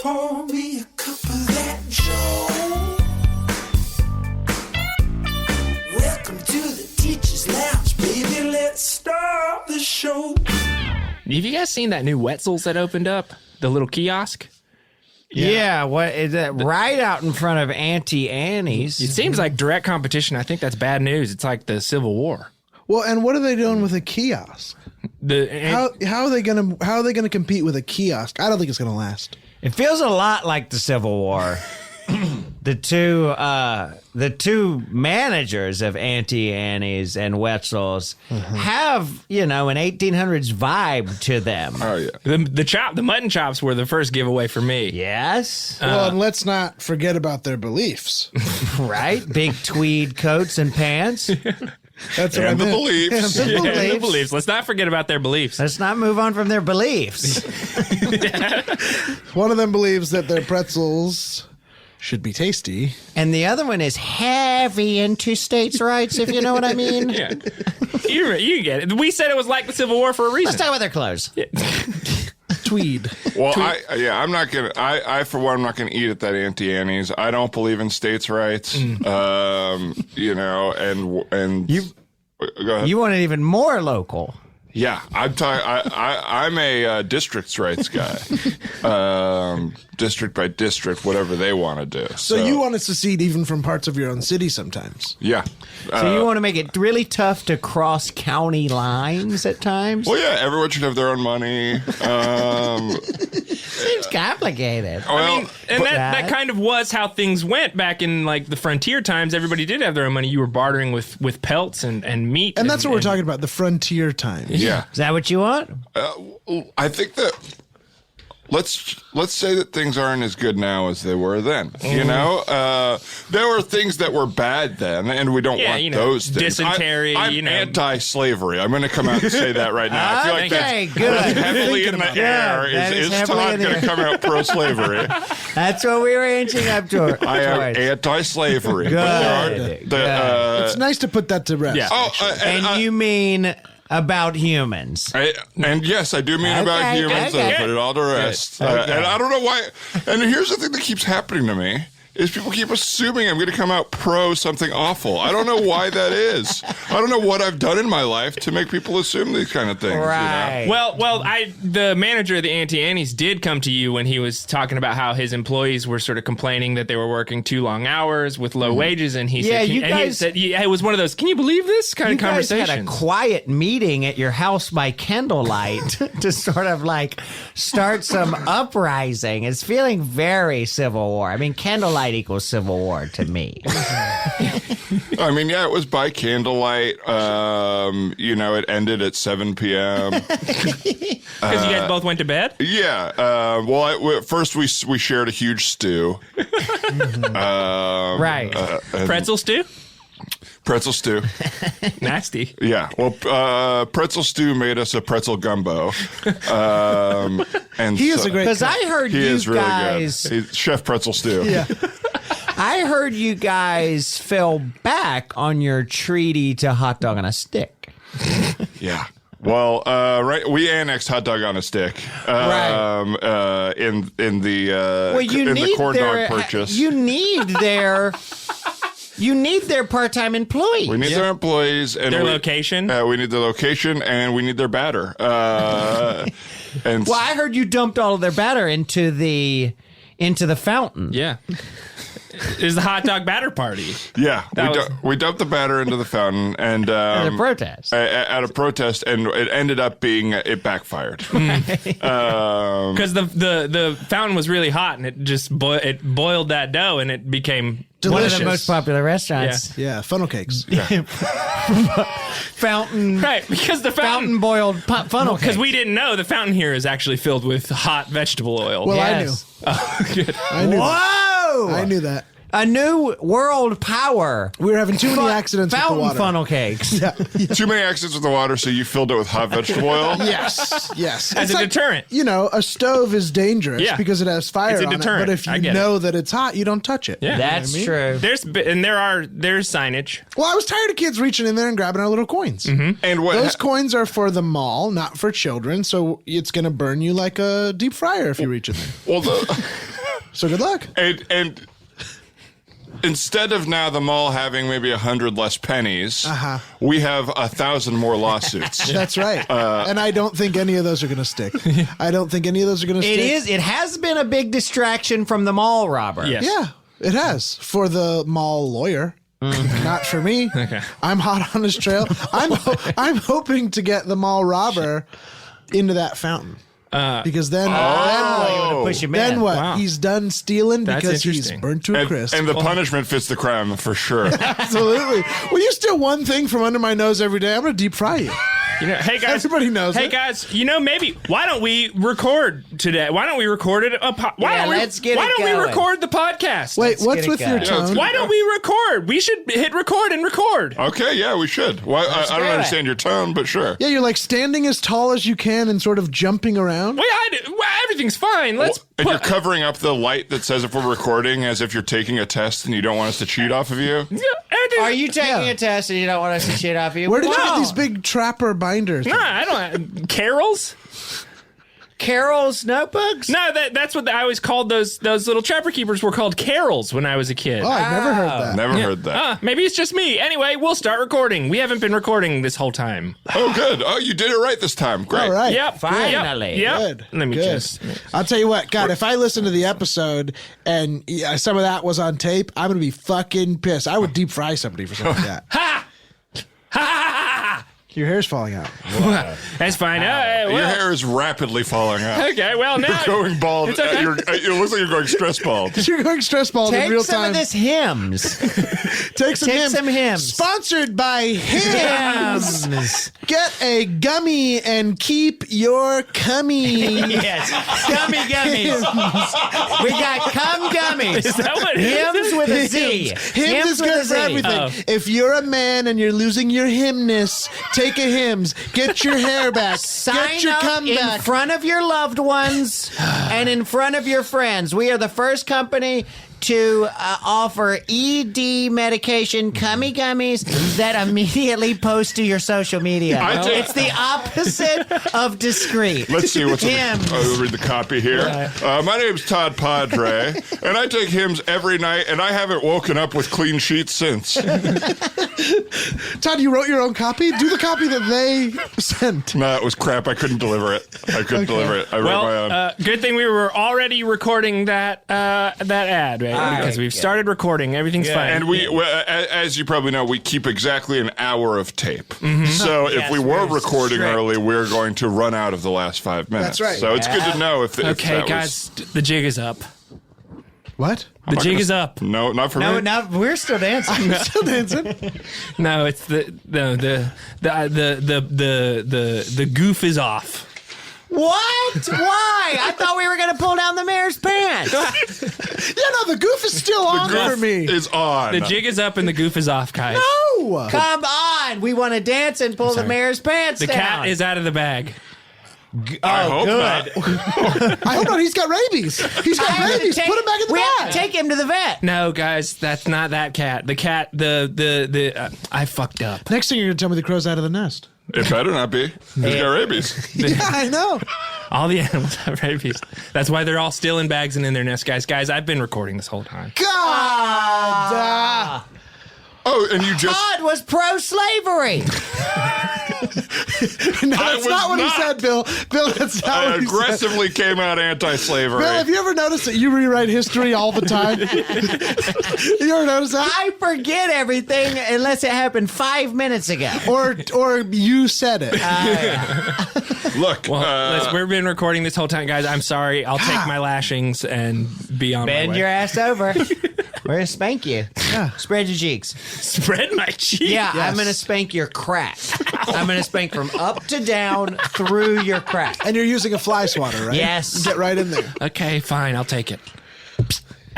Pour me a cup of that Joe. Welcome to the Teacher's Lounge, baby. Let's start the show. Have you guys seen that new Wetzel's that opened up? The little kiosk? Yeah, what is that? Right out in front of Auntie Annie's. It seems like direct competition. I think that's bad news. It's like the Civil War. Well, and what are they doing with a kiosk? How are they gonna compete with a kiosk? I don't think it's gonna last. It feels a lot like the Civil War. The two managers of Auntie Annie's and Wetzel's have, an 1800s vibe to them. Oh yeah. The mutton chops were the first giveaway for me. Yes. Well, and let's not forget about their beliefs. Right? Big tweed coats and pants. That's what I And the meant. beliefs. And the Yeah, beliefs. the beliefs. Let's not forget about their beliefs. Let's not move on from their beliefs. One of them believes that their pretzels should be tasty. And the other one is heavy into states' rights, if you know what I mean. Yeah. You get it. We said it was like the Civil War for a reason. Let's talk about their clothes. Tweed. Well, I'm not gonna. I for one, I'm not gonna eat at that Auntie Annie's. I don't believe in states' rights. And You go ahead. You want it even more local. Yeah, I'm a district's rights guy. District by district, whatever they want to do. So you want to secede even from parts of your own city sometimes. Yeah. So you want to make it really tough to cross county lines at times? Well, yeah, everyone should have their own money. Seems complicated. Well, that kind of was how things went back in like the frontier times. Everybody did have their own money. You were bartering with pelts and meat. And that's what we're talking about, the frontier times. yeah. Is that what you want? I think that let's say that things aren't as good now as they were then. You know, there were things that were bad then, and we don't want those things. Dysentery. I'm anti-slavery. I'm going to come out and say that right now. I feel like Okay, that's good. heavily in the air. that is Is heavily Todd in the going to air. come out pro-slavery? That's what we were inching up to. I am towards. anti-slavery. Good. It's nice to put that to rest. Yeah. And you mean about humans? And yes, I do mean about Okay, humans. okay. I put it all to rest. And I don't know why. And here's the thing that keeps happening to me. Is people keep assuming I'm going to come out pro something awful. I don't know why that is. I don't know what I've done in my life to make people assume these kind of things. Right. You know? Well, the manager of the Auntie Annie's did come to you when he was talking about how his employees were sort of complaining that they were working too long hours with low wages, and he said, you guys- he said, it was one of those. Can you believe this kind You of guys conversation? had a quiet meeting at your house by candlelight to sort of like start some uprising. It's feeling very Civil War. I mean, candlelight equals Civil War to me. I mean, yeah, it was by candlelight. It ended at 7 p.m. Because you guys both went to bed. Yeah. First we shared a huge stew. Right. Pretzel stew. Pretzel stew. Nasty. Yeah. Well, pretzel stew made us a pretzel gumbo. And He is a great Because cook. I heard He you is really guys. good. He's Chef Pretzel Stew. Yeah. I heard you guys fell back on your treaty to hot dog on a stick. Yeah. Well, right, we annexed hot dog on a stick. In the corn dog purchase. You need their part-time employees. We need their employees and Their location. We need their location and we need their batter. And Well, I heard you dumped all of their batter into the fountain. Yeah. It was the hot dog batter party. yeah, was- we dumped the batter into the fountain and At a protest. at a protest, and it ended up being it backfired. Because the fountain was really hot, and it just boiled that dough, and it became One of the Delicious. most popular restaurants. Yeah, funnel cakes. Fountain. right because the Fountain boiled funnel Because cakes. we didn't know the fountain here is actually filled with hot vegetable oil. Well, Yes. Oh, good. I knew. Whoa! I knew that. A new world power. We were having too many accidents with the Fountain water. funnel cakes. Too many accidents with the water, so you filled it with hot vegetable oil. Yes, yes. As It's a deterrent. You know, a stove is dangerous Yeah. because it has fire It's a on deterrent. it. But if I you get know that it's hot, you don't touch it. Yeah. That's true. There's signage. Well, I was tired of kids reaching in there and grabbing our little coins. And what? Those coins are for the mall, not for children. So it's going to burn you like a deep fryer if you reach in there. Well, So good luck. And instead of now the mall having maybe 100 less pennies, we have 1,000 more lawsuits. That's right. And I don't think any of those are going to stick. I don't think any of those are going to stick. It has been a big distraction from the mall robber. Yes. Yeah, it has. For the mall lawyer. Not for me. Okay. I'm hot on his trail. I'm hoping to get the mall robber into that fountain. Because then You want to push him then in. what? Wow. He's done stealing That's because he's interesting. burnt to a crisp. And the punishment fits the crime for sure. Absolutely. Well, you steal one thing from under my nose every day, I'm going to deep fry you. You know, hey guys, Everybody knows Hey it. guys, maybe why don't we record today? Why don't we record it? Let's get Why it don't we going. record the podcast? Wait, what's get it with your going. tone? Why don't we record? We should hit record and record. Okay, yeah, we should. Why? I do don't it. understand your tone, but sure. Yeah, you're like standing as tall as you can and sort of jumping around. Wait, everything's fine. Let's And you're covering up the light that says if we're recording as if you're taking a test and you don't want us to cheat off of you. Are you taking a test and you don't want us to shit off you? Where did you get No. these big trapper binders? Nah, I don't. Carols? Carol's notebooks? No, that's what I always called those little trapper keepers were called carols when I was a kid. Oh, I've never heard that. Never heard that. Maybe it's just me. Anyway, we'll start recording. We haven't been recording this whole time. Oh, good. Oh, you did it right this time. Great. All right. Yep. Finally. Yep. Good. Let me Good. just. I'll tell you what, God, if I listen to the episode and some of that was on tape, I'm going to be fucking pissed. I would deep fry somebody for something like that. Ha! Ha! Your hair's falling out. That's fine. Your hair is rapidly falling out. Okay, well, now. You're going bald. It's okay. It looks like you're going stress bald. You're going stress bald in Take real some time. of this hymns. Take some hymns. Sponsored by Hims. Get a gummy and keep your cummy. Yes. Gummy gummies. We got cum gummies. Is that what Hymns with a Z. Hims is good for everything. Oh. If you're a man and you're losing your hymness, take a Hims. Get your hair back. Sign Get your up cum in back. front of your loved ones and in front of your friends. We are the first company to offer ED medication cummy gummies that immediately post to your social media. It's the opposite of discreet. Let's see what's Hims. I'll read the copy here. My name's Todd Padre, and I take Hims every night, and I haven't woken up with clean sheets since. Todd, you wrote your own copy? Do the copy that they sent. No, it was crap. I couldn't deliver it. I wrote my own. Well, good thing we were already recording that ad, right? Because we've started recording. Everything's fine. And as you probably know, we keep exactly an hour of tape. Mm-hmm. So if Yes, we were we're recording strict. early, we're going to run out of the last 5 minutes. That's right. So it's good to know if Okay, that guys, the jig is up. What? The jig is up. No, not for me. No, we're still dancing. Still dancing. No, it's the goof is off. What? Why? I thought we were going to pull down the mayor's pants. Yeah, no, the goof is still on for me. Is on. The jig is up and the goof is off, guys. No. Come on. We want to dance and pull the mayor's pants The down. cat is out of the bag. I hope not. I hope not. He's got rabies. He's got rabies. Put him back in the We have bag. to take him to the vet. No, guys, that's not that cat. The cat, I fucked up. Next thing you're going to tell me the crow's out of the nest. It better not be. He's got rabies. Yeah, I know. All the animals have rabies. That's why they're all still in bags and in their nests, guys. Guys, I've been recording this whole time. God. Oh, and you just... Todd was pro-slavery. No, I that's was not what he not. said, Bill. Bill, that's not I what he said. aggressively came out anti-slavery. Bill, have you ever noticed that you rewrite history all the time? You ever notice that? I forget everything unless it happened 5 minutes ago. Or you said it. Look, Well, we've been recording this whole time, guys. I'm sorry. I'll take my lashings and be on my Bend way. your ass over. We're going to spank you. Yeah. Spread your cheeks. Spread my cheeks. Yeah, Yes. I'm going to spank your crack. I'm going to spank from up to down through your crack. And you're using a fly swatter, right? Yes. Get right in there. Okay, fine. I'll take it.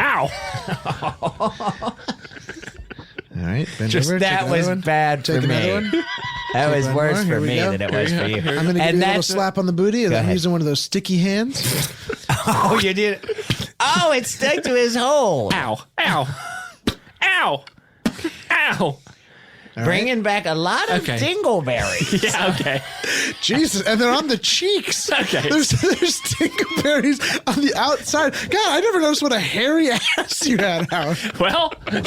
Ow. All right, bend over. That take was another one. bad Take for me. another one. That was one worse more. for Here we me go. than it was for you. I'm going to give And you a little that's slap on the booty, and I'm ahead. using one of those sticky hands. Oh, you did. Oh, it stuck to his hole. Ow. Ow. Ow. Ow. bringing back a lot of dingleberries. Yeah, okay. Jesus, and they're on the cheeks. Okay. There's dingleberries on the outside. God, I never noticed what a hairy ass you had out. Well, I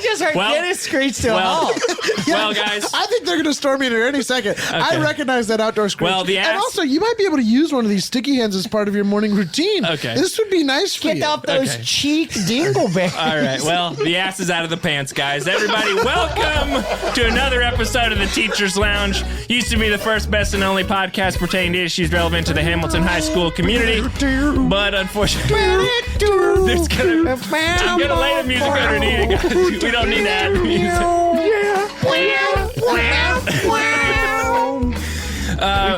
just heard Guinness screech to a halt. Well, guys. I think they're going to storm me in here any second. I recognize that outdoor screech. Well, and also, you might be able to use one of these sticky hands as part of your morning routine. Okay. This would be nice for you. Get off those cheek dingleberries. All right. Well, the ass is out of the pants, guys. Everybody, welcome to another episode of the Teacher's Lounge. Used to be the first, best, and only podcast pertaining to issues relevant to the Hamilton High School community, but unfortunately, I'm gonna lay the music underneath it, guys. We don't need to add the music. We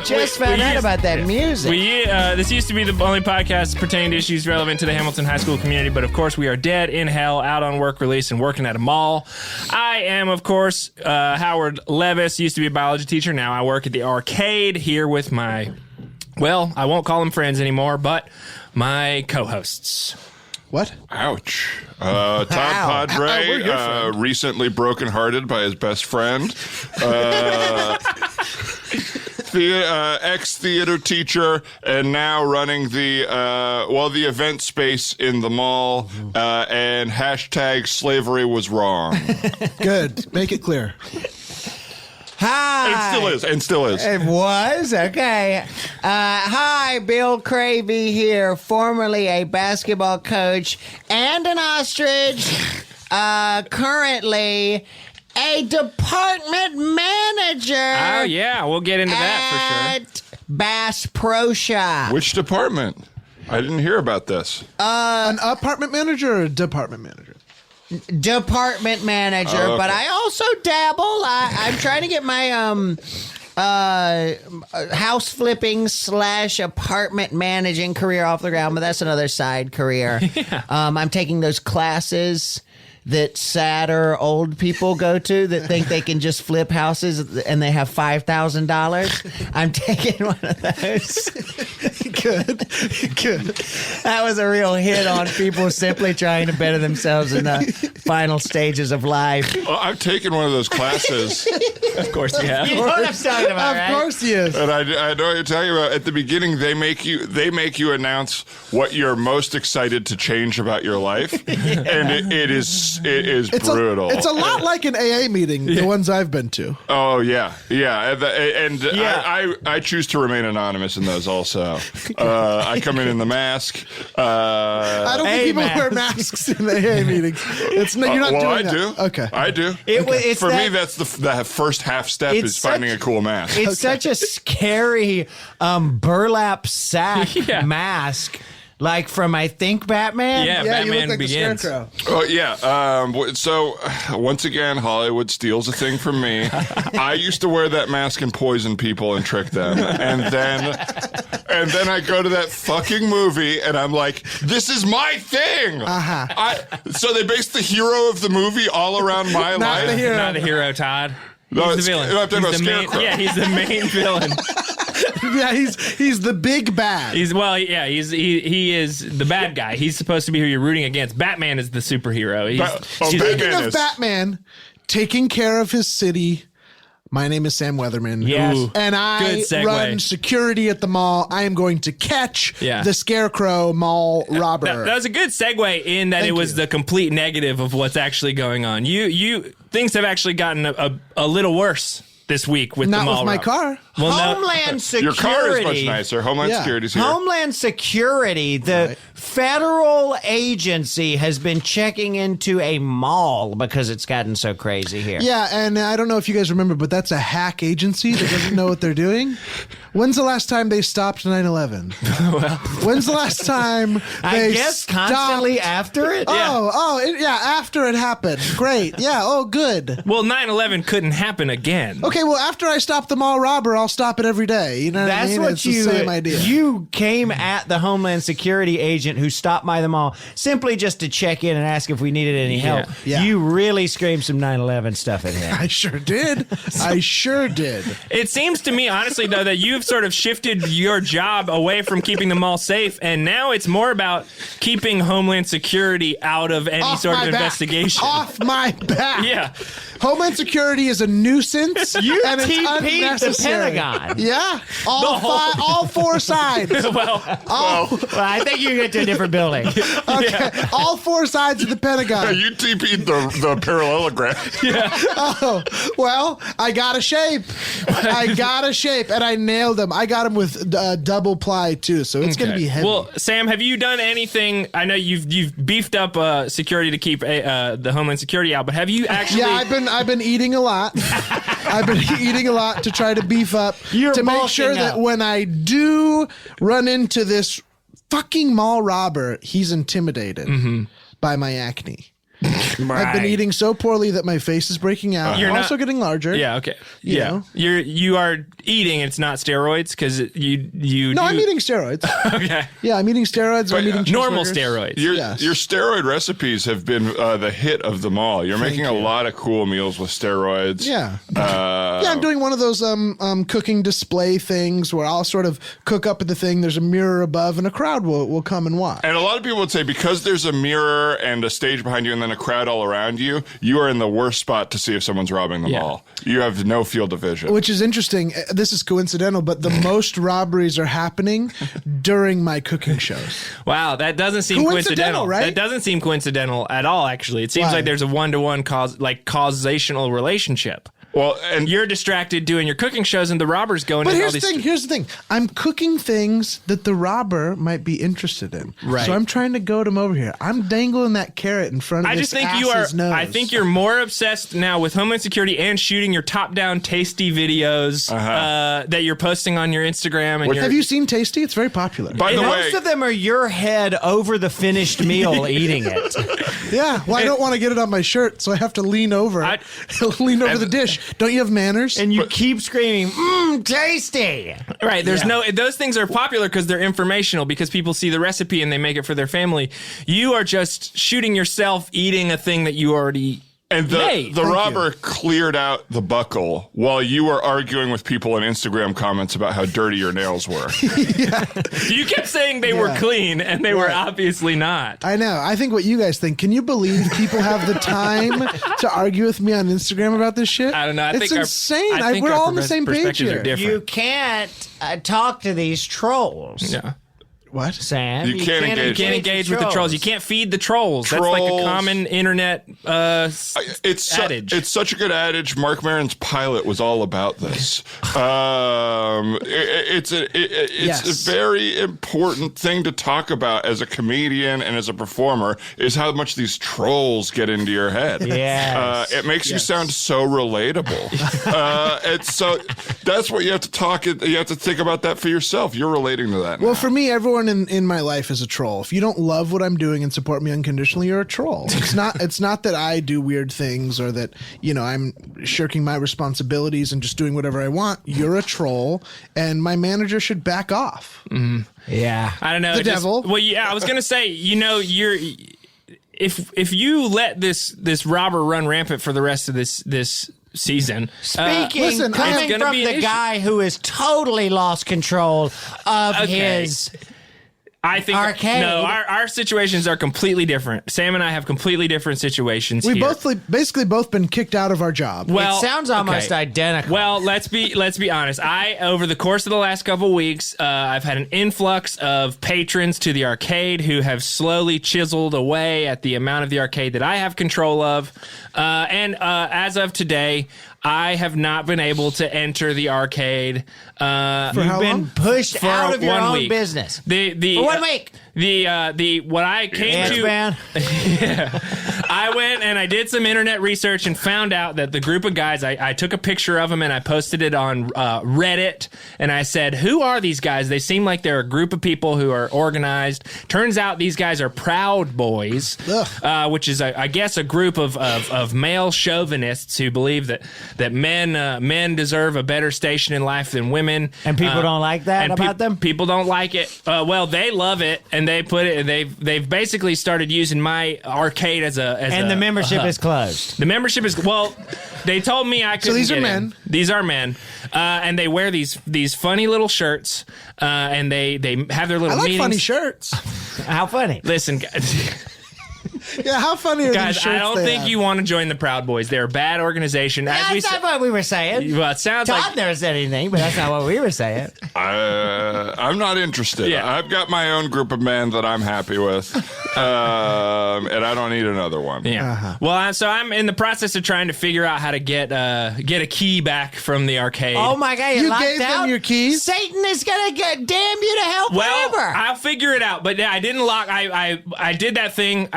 just found out about that music. This used to be the only podcast pertaining to issues relevant to the Hamilton High School community, but of course we are dead in hell, out on work release, and working at a mall. I am, of course, Howard Levis. Used to be a biology teacher. Now I work at the arcade here with my, well, I won't call them friends anymore, but my co-hosts. What? Ouch. Todd Padre, recently brokenhearted by his best friend. Ex-theater teacher, and now running the event space in the mall, and hashtag slavery was wrong. Good. Make it clear. Hi. And still is. It was? Okay. Hi, Bill Cravey here, formerly a basketball coach and an ostrich, currently a department manager. Oh, yeah. We'll get into that for sure. At Bass Pro Shop. Which department? I didn't hear about this. An apartment manager or a department manager? Department manager, okay. but I also dabble. I'm trying to get my house flipping / apartment managing career off the ground, but that's another side career. Yeah. I'm taking those classes that sadder old people go to that think they can just flip houses and they have $5,000. I'm taking one of those. Good. That was a real hit on people simply trying to better themselves in the final stages of life. Well, I've taken one of those classes. Of course you have. You know what I'm talking about, right? Of course he is. And I know what you're talking about. At the beginning, they make you announce what you're most excited to change about your life, and it is brutal. It's a lot like an AA meeting, the ones I've been to. Oh yeah. I choose to remain anonymous in those also. I come in the mask. I don't think people wear masks in AA meetings. You're not doing I that. do. Okay, I do. For me, that's the first half step is finding a cool mask. It's such a scary burlap sack mask. Like from, I think, Batman? Yeah, you Batman look like Begins. the Scarecrow. Oh, yeah. So, once again, Hollywood steals a thing from me. I used to wear that mask and poison people and trick them. And then I go to that fucking movie, and I'm like, this is my thing! So they based the hero of the movie all around my life? the hero. Not the hero, Todd. No, He's the villain. I'm talking about He's the main, Scarecrow. yeah, he's the main villain. Yeah, he's the big bad. He is the bad guy. He's supposed to be who you're rooting against. Batman is the superhero. Speaking of Batman taking care of his city, my name is Sam Weatherman. Yes. And I Good segue. run security at the mall. I am going to catch the Scarecrow mall robber. That was a good segue in that it was the complete negative of what's actually going on. Things have actually gotten a little worse this week with Not the mall with my robber. car. Well, Homeland Security. Your car is much nicer. Homeland Security's here. Homeland Security, the federal agency, has been checking into a mall because it's gotten so crazy here. Yeah, and I don't know if you guys remember, but that's a hack agency that doesn't know what they're doing. When's the last time they stopped 9/11? When's the last time they I guess constantly stopped? after it? After it happened. Great. Yeah, good. Well, 9/11 couldn't happen again. Okay, well, after I stop the mall robber, I'll stop it every day. You know what I That's mean? what It's the same idea. You came at the Homeland Security agent who stopped by the mall simply just to check in and ask if we needed any help. Yeah. You really screamed some 9/11 stuff at him. I sure did. I sure did. It seems to me, honestly, though, that you've sort of shifted your job away from keeping the mall safe, and now it's more about keeping Homeland Security out of any Off sort my of back. investigation. Off my back. Yeah. Homeland Security is a nuisance. You and it's TP'd the unnecessary. Pentagon. Yeah. All four sides. Well, Well, I think you get to a different building. Okay. All four sides of the Pentagon. You TP'd the parallelogram. Oh, well, I got a shape. And I nailed them. I got them with double ply, too, so it's going to be heavy. Well, Sam, have you done anything? I know you've beefed up security to keep the Homeland Security out, but have you actually? Yeah, I've been eating a lot. I've been eating a lot to try to beef up You're to make bulking sure that up. when I do run into this fucking mall robber, he's intimidated by my acne. I've been eating so poorly that my face is breaking out. You're I'm not- also getting larger. Yeah. Okay. You Yeah. know? You are eating. It's not steroids because you. No, I'm eating steroids. Okay. Yeah, I'm eating steroids. I'm eating Normal cheeseburgers. steroids. Your steroid recipes have been the hit of them all. You're making a lot of cool meals with steroids. Yeah. Yeah, I'm doing one of those cooking display things where I'll sort of cook up the thing. There's a mirror above, and a crowd will come and watch. And a lot of people would say because there's a mirror and a stage behind you and then a crowd all around you, you are in the worst spot to see if someone's robbing the mall. You have no field of vision. Which is interesting. This is coincidental, but the most robberies are happening during my cooking shows. Wow, that doesn't seem Coincidental, coincidental. right? That doesn't seem coincidental at all. Actually, it seems Why? like there's a one-to-one causational relationship. Well, and You're distracted doing your cooking shows, and the robber's going But in all here's the these. thing. Here's the thing. I'm cooking things that the robber might be interested in. Right. So I'm trying to goad him over here. I'm dangling that carrot in front of I this just think you are. ass's nose. I think you're more obsessed now with Homeland Security and shooting your top-down tasty videos that you're posting on your Instagram. And Have you seen Tasty? It's very popular. by the way, Most of them are your head over the finished meal eating it. Yeah. Well, I don't want to get it on my shirt, so I have to lean over. Lean over the dish. Don't you have manners? And you keep screaming, tasty. Right, there's those things are popular because they're informational, because people see the recipe and they make it for their family. You are just shooting yourself eating a thing that you already and made. the robber cleared out the buckle while you were arguing with people in Instagram comments about how dirty your nails were. You kept saying they were clean, and they were obviously not. I know. I think what you guys think. Can you believe people have the time to argue with me on Instagram about this shit? I don't know. It's insane. We're all on the same page perspectives here. are different. You can't talk to these trolls. Yeah. What? Sam, You can't engage. You can't engage with the trolls. You can't feed the trolls. That's like a Trolls. common internet It's adage. It's such a good adage. Mark Maron's pilot was all about this. It's Yes. a very important thing to talk about as a comedian and as a performer is how much these trolls get into your head. Yes. It makes you sound so relatable. And so that's what you have to talk. You have to think about that for yourself. You're relating to that. Well, now. for me, everyone in my life is a troll. If you don't love what I'm doing and support me unconditionally, you're a troll. It's not that I do weird things or that, I'm shirking my responsibilities and just doing whatever I want. You're a troll, and my manager should back off. Yeah. I don't know. The it just- devil. Well, yeah, I was gonna say, you're if you let this robber run rampant for the rest of this season. Speaking, listen, coming it's gonna from be an the issue. guy who has totally lost control of his I think arcade. no, our situations are completely different. Sam and I have completely different situations. We've here. basically both been kicked out of our job. Well, it sounds almost okay. identical. Well, let's be honest. Over the course of the last couple weeks, I've had an influx of patrons to the arcade who have slowly chiseled away at the amount of the arcade that I have control of. And as of today, I have not been able to enter the arcade. For how You've been long? pushed For out of your 1 own week. business. For 1 week. The what I came Ants to man. I went and I did some internet research and found out that the group of guys, I took a picture of them and I posted it on Reddit, and I said, who are these guys? They seem like they're a group of people who are organized. Turns out these guys are Proud Boys, which is, I guess, a group of male chauvinists who believe that men deserve a better station in life than women. And people don't like that about them? People don't like it. Well, they love it, and they put it. They've basically started using my arcade as the membership is closed. The membership is they told me I couldn't. So these are get men. in. These are men, and they wear these funny little shirts, and they have their little I like meetings. funny shirts. How funny. Listen, guys. Yeah, how funny are Guys, these shirts I don't they think have? you want to join the Proud Boys. They're a bad organization. That's not what we were saying. Well, it sounds Todd like never said anything, but that's not what we were saying. I'm not interested. Yeah. I've got my own group of men that I'm happy with, and I don't need another one. Yeah. Well, so I'm in the process of trying to figure out how to get a key back from the arcade. Oh my God! You locked gave them out? your keys? Satan is gonna damn you to hell Well, forever. I'll figure it out. But I didn't lock. I did that thing.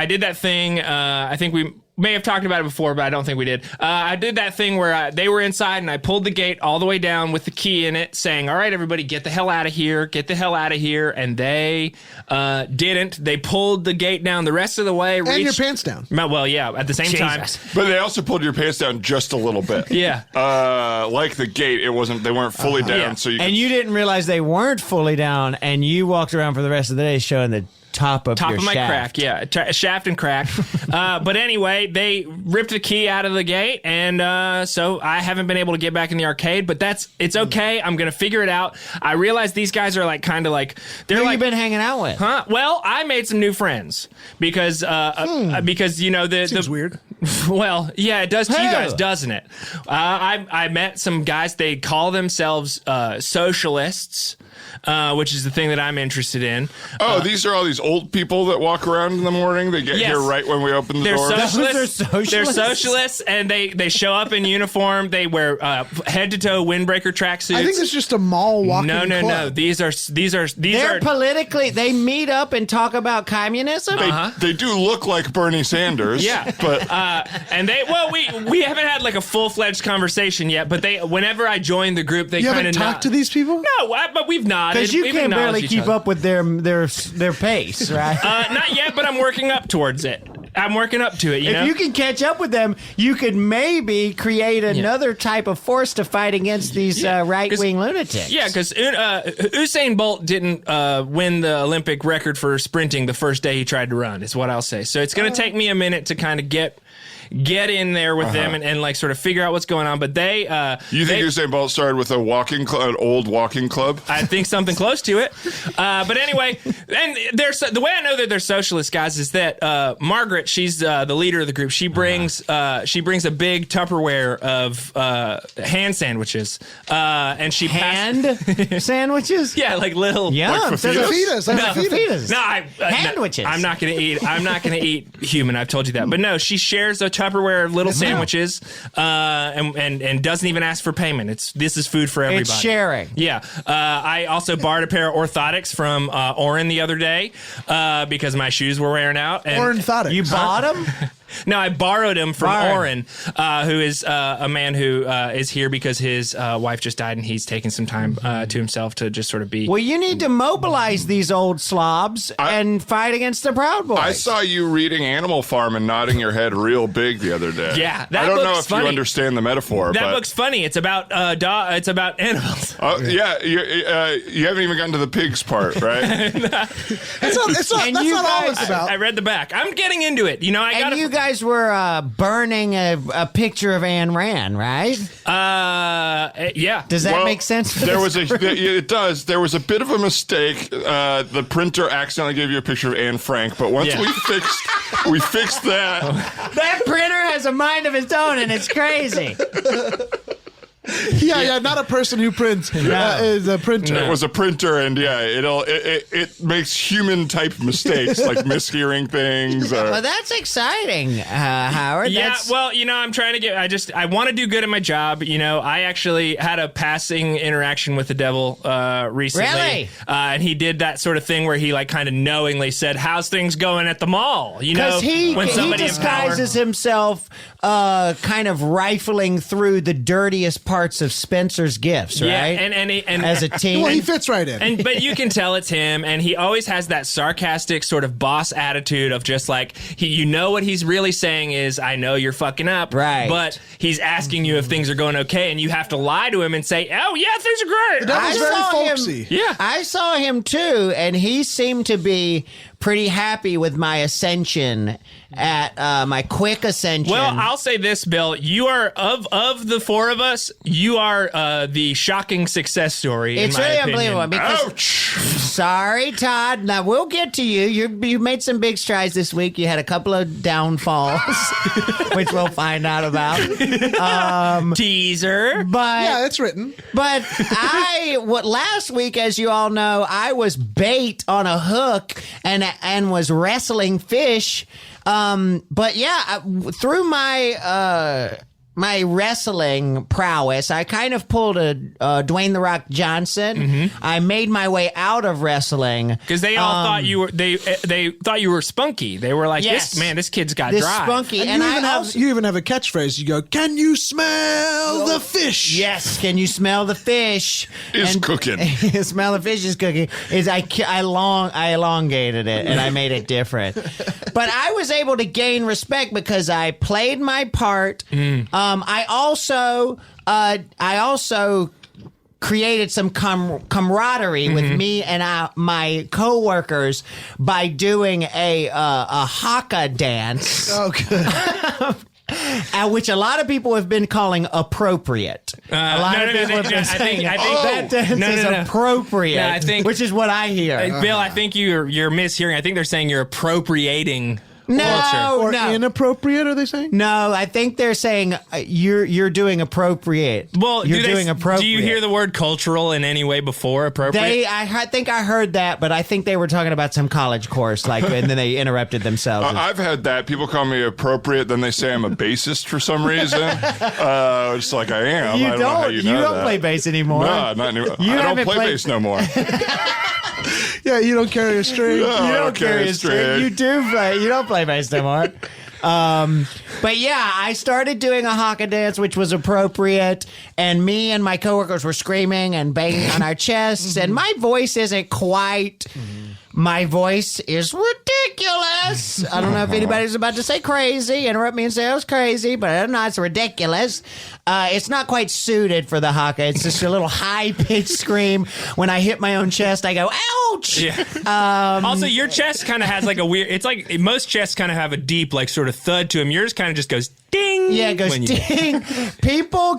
I think we may have talked about it before, but I don't think we did. I did that thing where they were inside, and I pulled the gate all the way down with the key in it, saying, "All right, everybody, get the hell out of here! Get the hell out of here!" And they didn't. They pulled the gate down the rest of the way. And your pants down. Well, yeah. At the same time. But they also pulled your pants down just a little bit. Yeah. Like the gate, it wasn't. They weren't fully down, Yeah. so you. And you didn't realize they weren't fully down, and you walked around for the rest of the day showing the top of your my shaft. crack, yeah, shaft and crack. But anyway, they ripped the key out of the gate, and so I haven't been able to get back in the arcade. But it's okay. I'm gonna figure it out. I realize these guys are kind of like they're Who like you been hanging out with? Huh? Well, I made some new friends because you know the Seems weird. Well, yeah, it does to you Hey. guys, doesn't it? I met some guys. They call themselves socialists, which is the thing that I'm interested in. Oh, these are all these old people that walk around in the morning. They get Yes. here right when we open the They're door. socialists. Those are socialists? They're socialists, and they show up in uniform. They wear head to toe windbreaker tracksuits. I think it's just a mall walking no. club. These are They're politically. They meet up and talk about communism. They do look like Bernie Sanders. Yeah, but and we haven't had like a full fledged conversation yet. But whenever I join the group, they You kind haven't of talked to these people? No, but we've nodded. Because you We've can barely acknowledged each keep other. up with their pace, right? Not yet, but I'm working up towards it. I'm working up to it. You know? If you can catch up with them, you could maybe create another type of force to fight against these right-wing lunatics. Yeah, because Usain Bolt didn't win the Olympic record for sprinting the first day he tried to run, is what I'll say. So it's going to take me a minute to kind of get in there with them and like sort of figure out what's going on. But they, you think Usain Bolt started with an old walking club? I think something close to it. But anyway, and the way I know that they're socialist guys is that Margaret, she's the leader of the group. She brings a big Tupperware of hand sandwiches, and she sandwiches. yeah, like little Yum. Like Fajitas. Like No. fajitas. No, Sandwiches. I'm not gonna eat human. I've told you that. But no, she shares a Tupperware of little sandwiches, and doesn't even ask for payment. This is food for everybody. It's sharing. Yeah. I also borrowed a pair of orthotics from Oren the other day because my shoes were wearing out. And Orthotics. You bought them? No, I borrowed him from Byron. Oren, who is a man who is here because his wife just died, and he's taken some time to himself to just sort of be. Well, you need to mobilize these old slobs and fight against the Proud Boys. I saw you reading Animal Farm and nodding your head real big the other day. Yeah, I don't know looks if funny. you understand the metaphor. That but, looks funny. It's about it's about animals. yeah, you haven't even gotten to the pigs part, right? That's not you all guys- it's about. I read the back. I'm getting into it. You know, I got And you guys were burning a picture of Ayn Rand, right? yeah. Does that Well, make sense? For There this was group? it does. There was a bit of a mistake. The printer accidentally gave you a picture of Anne Frank, but once Yeah. we fixed that. That printer has a mind of its own, and it's crazy. Yeah, not a person who prints is a printer. It was a printer, and it makes human type mistakes like mishearing things. Well, that's exciting, Howard. Yeah, well, I'm trying to I want to do good at my job. I actually had a passing interaction with the devil recently. Really? And he did that sort of thing where he like kind of knowingly said, "How's things going at the mall?" Because he disguises himself kind of rifling through the dirtiest parts of Spencer's gifts, right? Yeah, and as a team. Well, he fits right in. But you can tell it's him, and he always has that sarcastic sort of boss attitude of just like what he's really saying is, "I know you're fucking up," right? But he's asking you if things are going okay, and you have to lie to him and say, "Oh yeah, things are great." The devil's very folksy. Yeah, I saw him too, and he seemed to be pretty happy with my ascension at my quick ascension. Well, I'll say this, Bill. You are of the four of us. You are the shocking success story. It's in my really opinion. unbelievable. Because, Ouch! Sorry, Todd. Now we'll get to you. You made some big strides this week. You had a couple of downfalls, which we'll find out about. Teaser. But Yeah, it's written. But last week, as you all know, I was bait on a hook and was wrestling fish. But yeah, through my my wrestling prowess, I kind of pulled a Dwayne "The Rock" Johnson. Mm-hmm. I made my way out of wrestling Because they all thought you were they thought you were spunky. They were like, Yes. this kid's got this drive. spunky, And and you even have a catchphrase. You go, "Can you smell the fish?" Yes, can you smell the fish? Is cooking. Smell the fish is cooking. I elongated it and I made it different. But I was able to gain respect because I played my part. I also created some camaraderie with me and my coworkers by doing a haka dance. Oh, good. Which a lot of people have been calling appropriate. A lot of people have been saying that dance is appropriate, No, I think- which is what I hear. Bill, I think you're mishearing. I think they're saying you're appropriating culture. No, Or no. inappropriate, are they saying? No, I think they're saying you're doing appropriate. Well, you're doing appropriate. Do you hear the word cultural in any way before appropriate? I think I heard that, but I think they were talking about some college course, and then they interrupted themselves. I've had that. People call me appropriate, then they say I'm a bassist for some reason. Just like I am. you I don't know how you know don't that. play bass anymore. No, not anymore. You I don't haven't play played- bass no more. Yeah, you don't carry a string. No, You I don't carry a string. You do play. You don't play bass no more. But yeah, I started doing a haka dance, which was appropriate, and me and my coworkers were screaming and banging on our chests, and my voice isn't quite. My voice is ridiculous. I don't know if anybody's about to say crazy, interrupt me and say I was crazy, but I don't know, it's ridiculous. It's not quite suited for the haka. It's just a little high-pitched scream. When I hit my own chest, I go, ouch! Yeah. Also, your chest kind of has like a weird. It's like most chests kind of have a deep, like sort of thud to them. Yours kind of just goes ding. Yeah, it goes when you- ding. People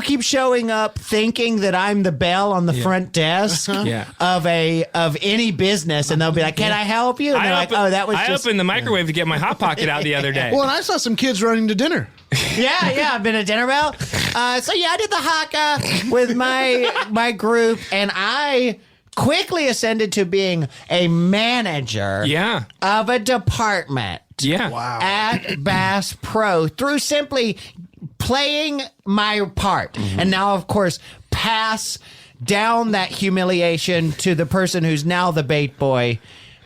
keep showing up thinking that I'm the bell on the front desk Yeah. of any business, and they'll be like, "Can I help you?" And they're like, "Oh, that was I just." opened the microwave to get my Hot Pocket out the other day. Well, and I saw some kids running to dinner. Yeah, I've been at dinner bell. So yeah, I did the haka with my group, and I quickly ascended to being a manager Yeah. of a department. Yeah. Wow. At Bass Pro through simply playing my part. And now, of course, pass down that humiliation to the person who's now the bait boy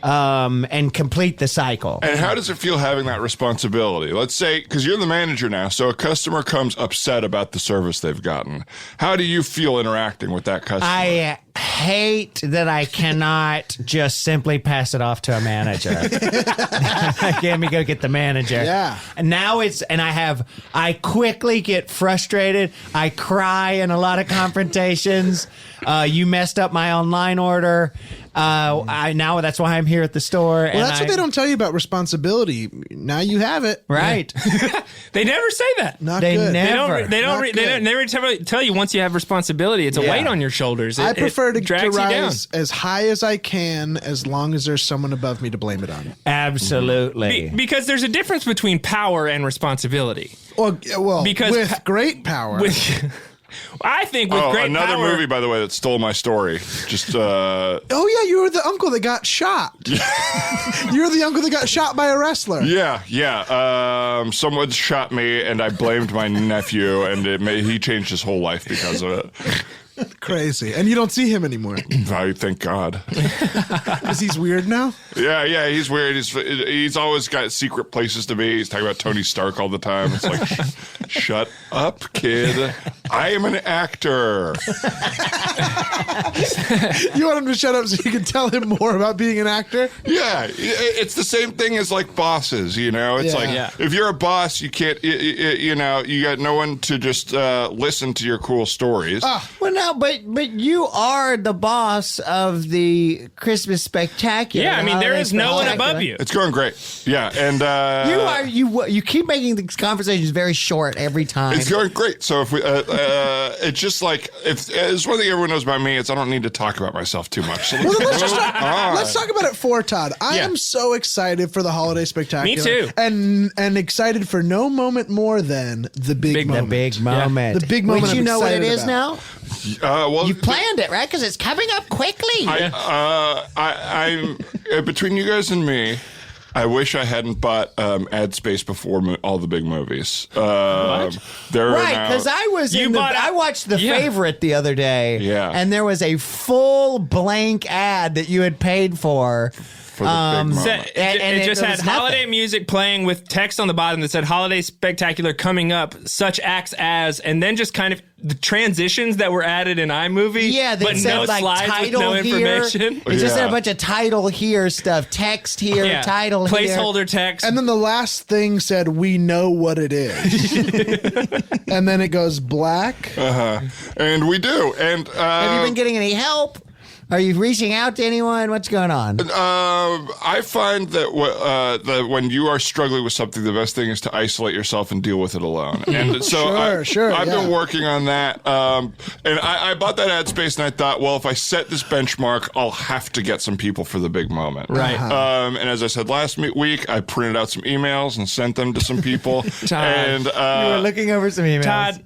and complete the cycle. And how does it feel having that responsibility? Let's say, because you're the manager now, so a customer comes upset about the service they've gotten. How do you feel interacting with that customer? I hate that I cannot just simply pass it off to a manager. Let me go get the manager. Yeah. And now I quickly get frustrated. I cry in a lot of confrontations. You messed up my online order. Now that's why I'm here at the store. Well, that's what they don't tell you about responsibility. Now you have it. Right. They never say that. They good. never. They Not good. never tell you once you have responsibility, it's a weight on your shoulders. I prefer prefer to drags you rise as high as I can as long as there's someone above me to blame it on. Absolutely. Because there's a difference between power and responsibility. Well, Because with great power. I think with great another power, movie, by the way, that stole my story. Just Oh yeah, you were the uncle that got shot. You were the uncle that got shot by a wrestler. yeah. Someone shot me, and I blamed my nephew, and he changed his whole life because of it. Crazy. And you don't see him anymore. I thank God. Because he's weird now? Yeah, he's weird. He's always got secret places to be. He's talking about Tony Stark all the time. It's like, shut up, kid. I am an actor. You want him to shut up so you can tell him more about being an actor? Yeah, it's the same thing as like bosses, you know? It's if you're a boss, you can't, you got no one to just listen to your cool stories. Well, no, but you are the boss of the Christmas Spectacular. Yeah, I mean, there is no one above you. It's going great. Yeah, and you keep making these conversations very short every time. it's going great. So if we, it's just like if it's one thing everyone knows about me. It's I don't need to talk about myself too much. So Well, then let's talk about it for Todd. I am so excited for the Holiday Spectacular. Me too. And excited for no moment more than the big moment. The big moment. The big moment Which I'm you know what it excited is about. now? well, You planned it, right? Because it's coming up quickly. I'm between you guys and me. I wish I hadn't bought ad space before all the big movies. Right, because I watched The Favorite the other day, and there was a full blank ad that you had paid for. For the big moment. And it just had was holiday nothing. music playing with text on the bottom that said "Holiday Spectacular coming up, such acts as," and then just kind of the transitions that were added in iMovie. Yeah, they but said no like slides title with no here. information. It just said a bunch of title here stuff, text here, title here. placeholder text. And then the last thing said, "We know what it is," and then it goes black. And we do. And Have you been getting any help? Are you reaching out to anyone? What's going on? I find that that when you are struggling with something, the best thing is to isolate yourself and deal with it alone. And so I've been working on that. And I bought that ad space, and I thought, well, if I set this benchmark, I'll have to get some people for the big moment. Right. And as I said last week, I printed out some emails and sent them to some people. Todd, and you were looking over some emails. Todd,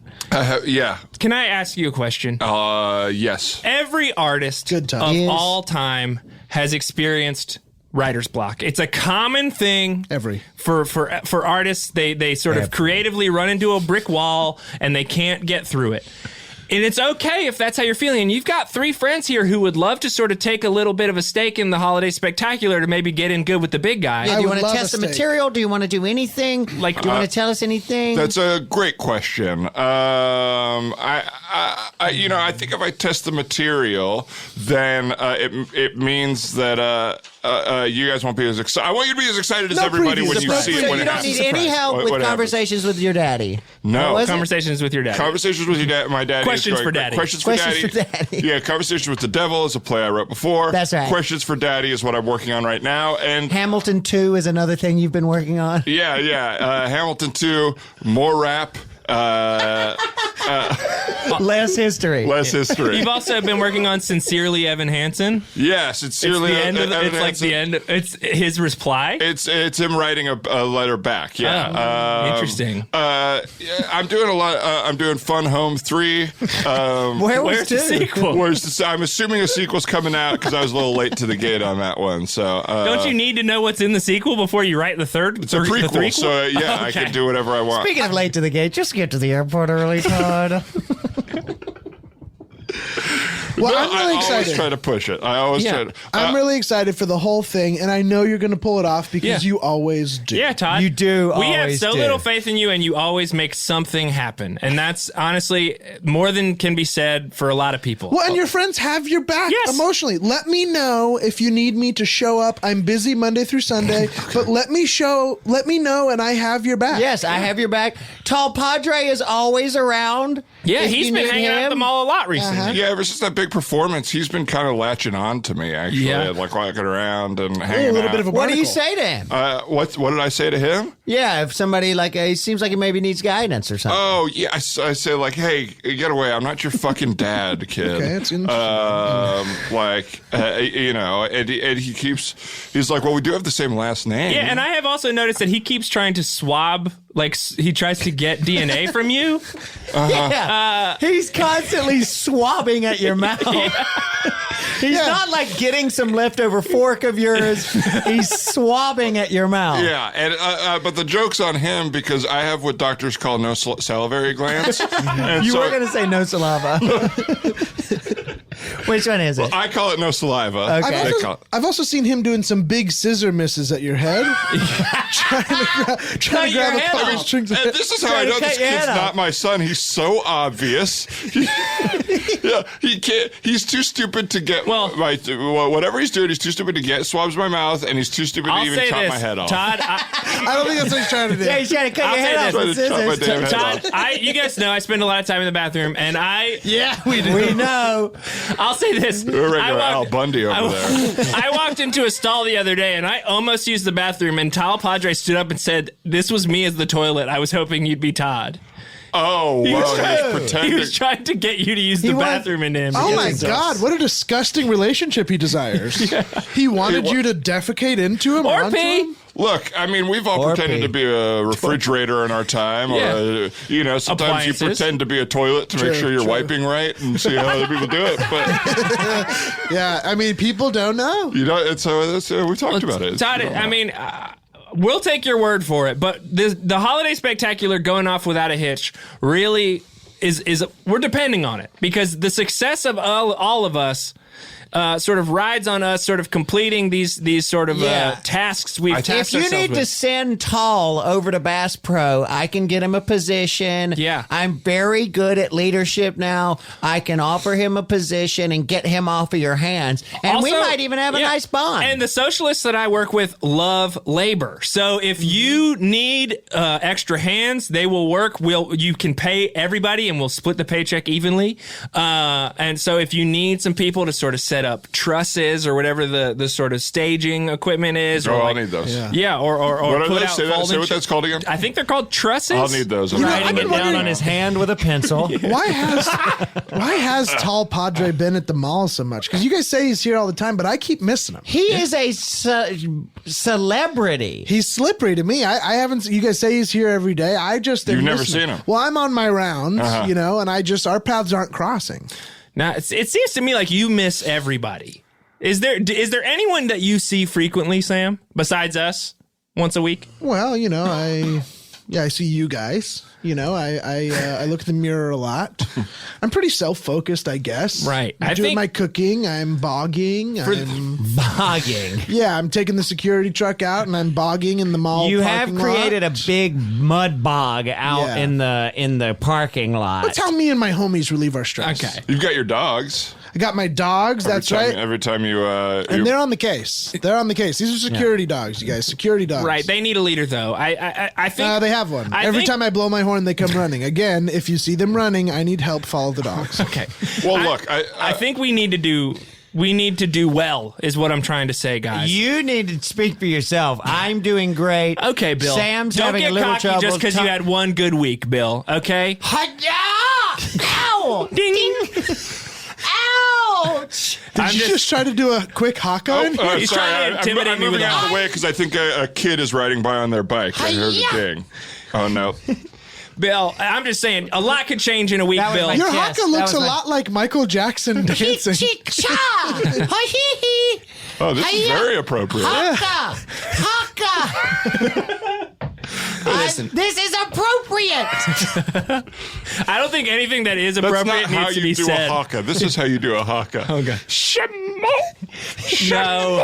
yeah. can I ask you a question? Yes. Every artist of all time has experienced writer's block. It's a common thing. For artists, they sort of creatively run into a brick wall and they can't get through it. And it's okay if that's how you're feeling. And you've got three friends here who would love to sort of take a little bit of a stake in the Holiday Spectacular to maybe get in good with the big guy. Yeah, do you want to test the material? Do you want to do anything? Do you want to tell us anything? That's a great question. I think if I test the material, then it means that you guys won't be as excited. I want you to be as excited as everybody when you see it. So when you it don't happens. need any help with conversations with your daddy? No. Conversations with your daddy. Conversations with your dad, my daddy. Questions for daddy. Questions for daddy. Yeah, Conversations with the Devil is a play I wrote before. That's right. Questions for Daddy is what I'm working on right now. And Hamilton 2 is another thing you've been working on. Yeah. Hamilton 2, more rap. Less history. You've also been working on Sincerely Evan Hansen. Yeah, Sincerely Evan Hansen. It's like the end. It's his reply. It's him writing a letter back. Yeah. Interesting. I'm doing a lot. I'm doing Fun Home 3. Where's the sequel? I'm assuming a sequel's coming out because I was a little late to the gate on that one. So don't you need to know what's in the sequel before you write the third? It's a prequel, so I can do whatever I want. Speaking of late to the gate, just get to the airport early, Todd. Well, I'm really I excited. always try to push it. I'm really excited for the whole thing, and I know you're going to pull it off because you always do. Yeah, Todd. You do. We have always so do. little faith in you, and you always make something happen. And that's honestly more than can be said for a lot of people. Well, and your friends have your back emotionally. Let me know if you need me to show up. I'm busy Monday through Sunday, but let me know, and I have your back. Yes, I have your back. Tall Padre is always around. Yeah, if he's you been need hanging out at the mall a lot recently. Yeah, ever since that big performance, he's been kind of latching on to me, actually. Yeah. Like walking around and hanging a little out. bit of a What do you barnacle. say to him? What did I say to him? Yeah, if somebody he seems like he maybe needs guidance or something. Oh, yeah. I say, like, hey, get away. I'm not your fucking dad, kid. Okay, that's interesting. And he's like, well, we do have the same last name. Yeah, and I have also noticed that he keeps trying to swab, like he tries to get DNA from you. Yeah, he's constantly swabbing at your mouth. He's not like getting some leftover fork of yours. He's swabbing at your mouth. Yeah, and but the joke's on him because I have what doctors call no salivary glands. And You so were going to say no saliva. Which one is it? I call it no saliva. Okay. They call it- I've also seen him doing some big scissor misses at your head. trying to your grab a head couple off. strings of And hair. this is how I Trying to know this cut your kid's head off. not my son. He's so obvious. He can't. He's too stupid to get. Whatever he's doing, he's too stupid to get. Swabs my mouth, and he's too stupid I'll to even say chop this, my head off. Todd. I don't think that's what he's trying to do. Yeah, he's trying to cut I'll your head say off this. with Trying to chop my scissors. damn head Todd, off. you guys know I spend a lot of time in the bathroom, and Yeah, we do. We know. I'll say this. We're regular I Al walked- Bundy over there. I walked into a stall the other day and I almost used the bathroom and Tal Padre stood up and said, "This was me as the toilet. I was hoping you'd be Todd." Oh, wow. He's pretending. He was trying to get you to use the was- bathroom in him. Oh my God! What a disgusting relationship he desires. He wanted you to defecate into him Or onto pee. him? Look, I mean, we've all Or pretended pee. to be a refrigerator in our time. Yeah. Or, sometimes Appliances. you pretend to be a toilet to make True, sure you're true. wiping right and see how other people do it. But, Yeah, I mean, people don't know. we talked about it. Todd, I mean, we'll take your word for it, but the Holiday Spectacular going off without a hitch really is we're depending on it because the success of all of us sort of rides on us sort of completing these sort of Yeah. tasks we've If tasked you ourselves need to with. send Tall over to Bass Pro, I can get him a position. Yeah. I'm very good at leadership now. I can offer him a position and get him off of your hands. And we Also, might even have a yeah, nice bond. And the socialists that I work with love labor. So if you need extra hands, they will work. You can pay everybody, and we'll split the paycheck evenly. And so if you need some people to sort of set up trusses or whatever the sort of staging equipment is, Oh, or I'll like, need those. yeah, or What are put those? out Say folding what that's called again? I think they're called trusses. I'll need those. Writing it down on his hand with a pencil. Why has Tall Padre been at the mall so much? Because you guys say he's here all the time, but I keep missing him. He is a celebrity. He's slippery to me. I haven't. You guys say he's here every day. I just am You've never missing seen him. Well, I'm on my rounds, and our paths aren't crossing. Now it seems to me like you miss everybody. Is there anyone that you see frequently, Sam, besides us, once a week? Well, I see you guys. I look in the mirror a lot. I'm pretty self-focused, I guess. Right. I'm I doing think- my cooking. I'm bogging. Bogging. I'm taking the security truck out and I'm bogging in the mall. You have parking created lot. a big mud bog out Yeah. in the parking lot. That's how me and my homies relieve our stress. Okay. You've got your dogs. I got my dogs. That's right. Every time you. And they're on the case. They're on the case. These are security dogs, you guys. Security dogs. Right. They need a leader, though. I think They have one. I Every think- time I blow my horn, they come running. Again, if you see them running, I need help. Follow the dogs. Okay. Well, look, I think we need to do well, is what I'm trying to say, guys. You need to speak for yourself. I'm doing great. Okay, Bill. Sam's Don't having get a little cocky trouble. just because you had one good week, Bill. Okay. Ow! Ding. Ouch! Did you just try to do a quick haka in here? He's trying to intimidate I'm me with moving a out of hawk. the way because I think a kid is riding by on their bike. I heard a ding. Oh no! Bill, I'm just saying, a lot could change in a week, That was Bill. my- Your Yes, haka looks that a was my- lot like Michael Jackson dancing. Cha! Hi-hee-hee! Oh, this is Hi-ya! very appropriate. Haka! Listen. This is appropriate. I don't think anything that is That's appropriate not how needs to be you do said. a haka. This is how you do a haka. Okay. Shamo! No,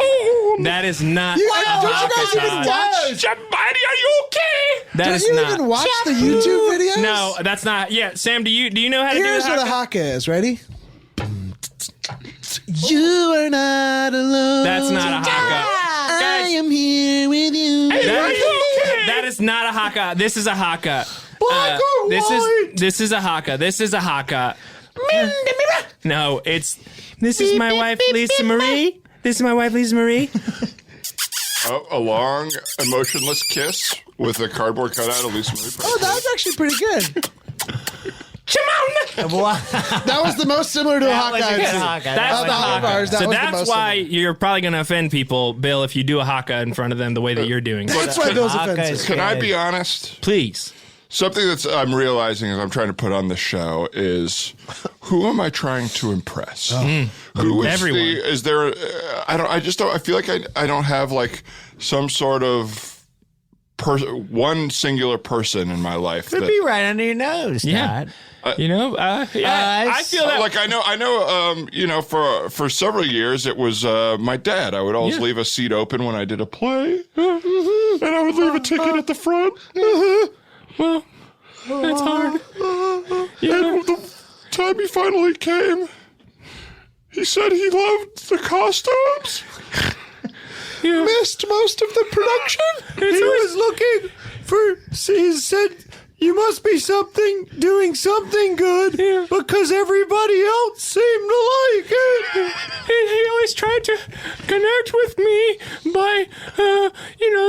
that is not. You- a don't you haka, guys even Todd. watch? Somebody, are you okay? That Don't is you not. even watch the YouTube videos? No, that's not. Yeah, Sam, do you know how to Here's do what a a haka? haka is. Ready? You are not alone. That's not a haka. I Guys, am here with you. that is not a haka. This is a haka. Black or this white? is a haka. This is a haka. No, it's this is my wife, Lisa Marie. This is my wife, Lisa Marie. A long, emotionless kiss with a cardboard cutout of Lisa Marie. Oh, that was actually pretty good. What? That was the most similar to a That was Hawkeye. a good scene. Hawkeye. That's Of the Hawkeyes, that so was the that's most why similar. you're probably going to offend people, Bill, if you do a haka in front of them the way that you're doing. That's why Bill's Hawkeye's offensive. Can I be honest? Please. Something I'm realizing as I'm trying to put on the show is who am I trying to impress? Who is Everyone. is there? I just don't. I feel like I don't have like some sort of one singular person in my life. Could be right under your nose, Yeah. Todd. I feel that. Like I know. For several years it was my dad. I would always leave a seat open when I did a play, and I would leave a ticket at the front. Well, that's hard. And the time he finally came, he said he loved the costumes. Missed most of the production. He was looking for. He said, "You must be doing something good because everybody else seemed to like it." He always tried to connect with me by,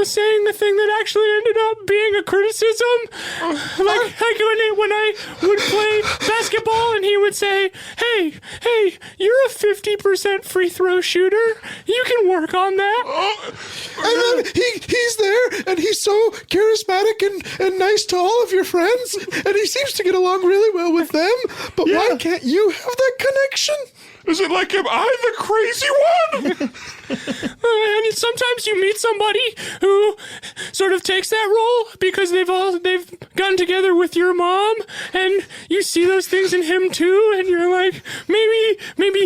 saying the thing that actually ended up being a criticism. Like when I would play basketball and he would say, hey, you're a 50% free throw shooter. You can work on that. And then he's there, and he's so charismatic and nice to all of your friends, and he seems to get along really well with them. But why can't you have that connection? Is it like am I the crazy one? And sometimes you meet somebody who sort of takes that role because they've gotten together with your mom, and you see those things in him too, and you're like, maybe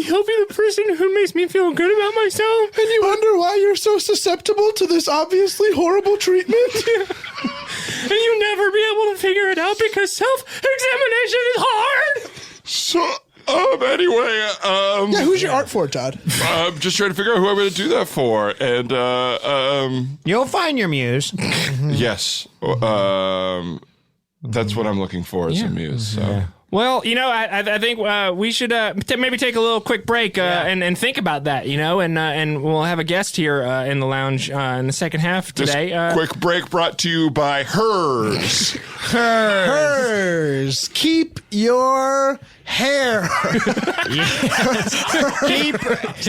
he'll be the person who makes me feel good about myself. And you wonder why you're so susceptible to this obviously horrible treatment? And you never be able to figure it out because self-examination is hard. So anyway, Yeah, who's your art for, Todd? I'm just trying to figure out who I'm going to do that for, and You'll find your muse. yes, that's what I'm looking for as a muse. So. Well, I think we should maybe take a little quick break and think about that, and we'll have a guest here in the lounge in the second half today. This quick break brought to you by Hers. Hers. Keep your hair.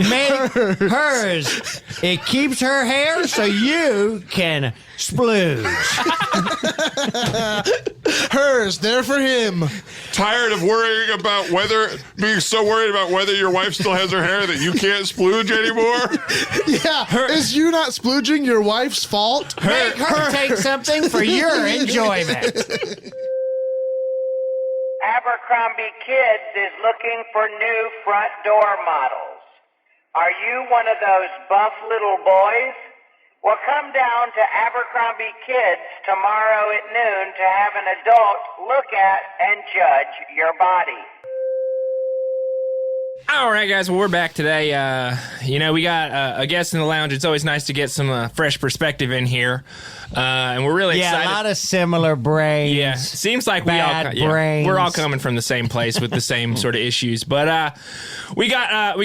Make hers. It keeps her hair so you can splooge. Hers. There for him. Tired of being so worried about whether your wife still has her hair that you can't splooge anymore? Yeah. Is you not splooging your wife's fault? Make her take something for your enjoyment. Abercrombie Kids is looking for new front door models. Are you one of those buff little boys? Well, come down to Abercrombie Kids tomorrow at noon to have an adult look at and judge your body. All right, guys. Well, we're back today. We got a guest in the lounge. It's always nice to get some fresh perspective in here, and we're really excited. Yeah, a lot of similar brains. Yeah, seems like Bad brains. we're all coming from the same place with the same sort of issues. But we got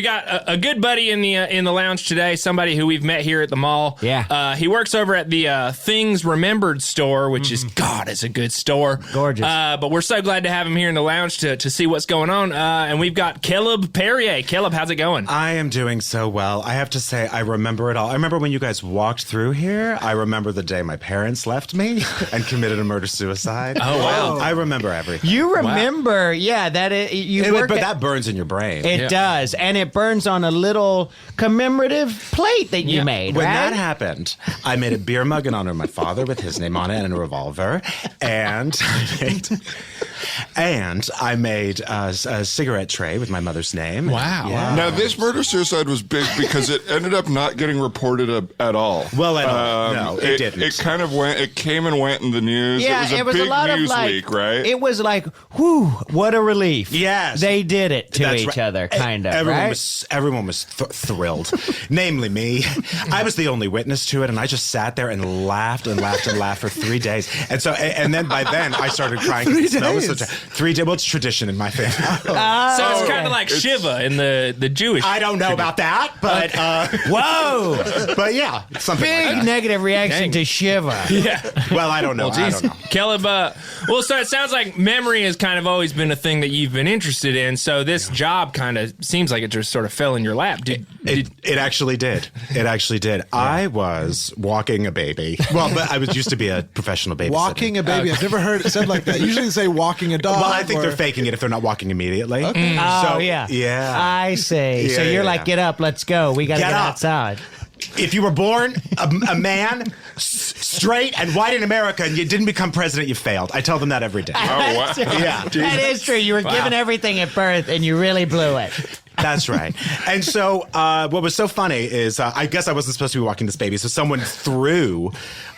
a good buddy in the lounge today. Somebody who we've met here at the mall. Yeah, he works over at the Things Remembered store, which is a good store. Gorgeous. But we're so glad to have him here in the lounge to see what's going on. And we've got Keleb Perrier. Keleb, how's it going? I am doing so well. I have to say, I remember it all. I remember when you guys walked through here. I remember the day my parents left me and committed a murder-suicide. Oh, wow. I remember everything. You remember, That burns in your brain. It does, and it burns on a little commemorative plate that you made, When right? that happened, I made a beer mug in honor of my father with his name on it and a revolver, and I made a cigarette tray with my mother's name. Wow. Yeah. Now, this murder-suicide was big because it ended up not getting reported at all. Well, no, it didn't. It kind of went. It came and went in the news. Yeah, it was a big lot news of leak, right? It was like, whew, what a relief. Yes. They did it to That's each right. other, kind of, Everyone right? was thrilled, namely me. I was the only witness to it, and I just sat there and laughed and laughed and laughed for 3 days. And so, and then by then, I started crying. 3 The smell was days? days? 3 days. Well, it's tradition in my family. So it's kind of like Shiva in the Jewish. I don't know about that, but Whoa! but yeah, it's something Big like that. negative reaction to Shiva. Yeah. Well, I don't know. I don't know. Caleb, well, so it sounds like memory has kind of always been a thing that you've been interested in. So this job kind of seems like it just sort of fell in your lap. It actually did. It actually did. I was walking a baby. Well, but I used to be a professional babysitter. Walking a baby. I've never heard it said like that. Usually they say walking a dog. Well, I think or- they're faking it if they're not walking immediately. Okay. Oh, So, yeah. yeah. I see. So Yeah, you're yeah, like, yeah. get up, let's go. We got to Get get up. outside. If you were born a man, straight and white in America, and you didn't become president, you failed. I tell them that every day. Oh, wow. Yeah. That is true. You were given everything at birth, and you really blew it. That's right. And so what was so funny is I guess I wasn't supposed to be walking this baby, so someone threw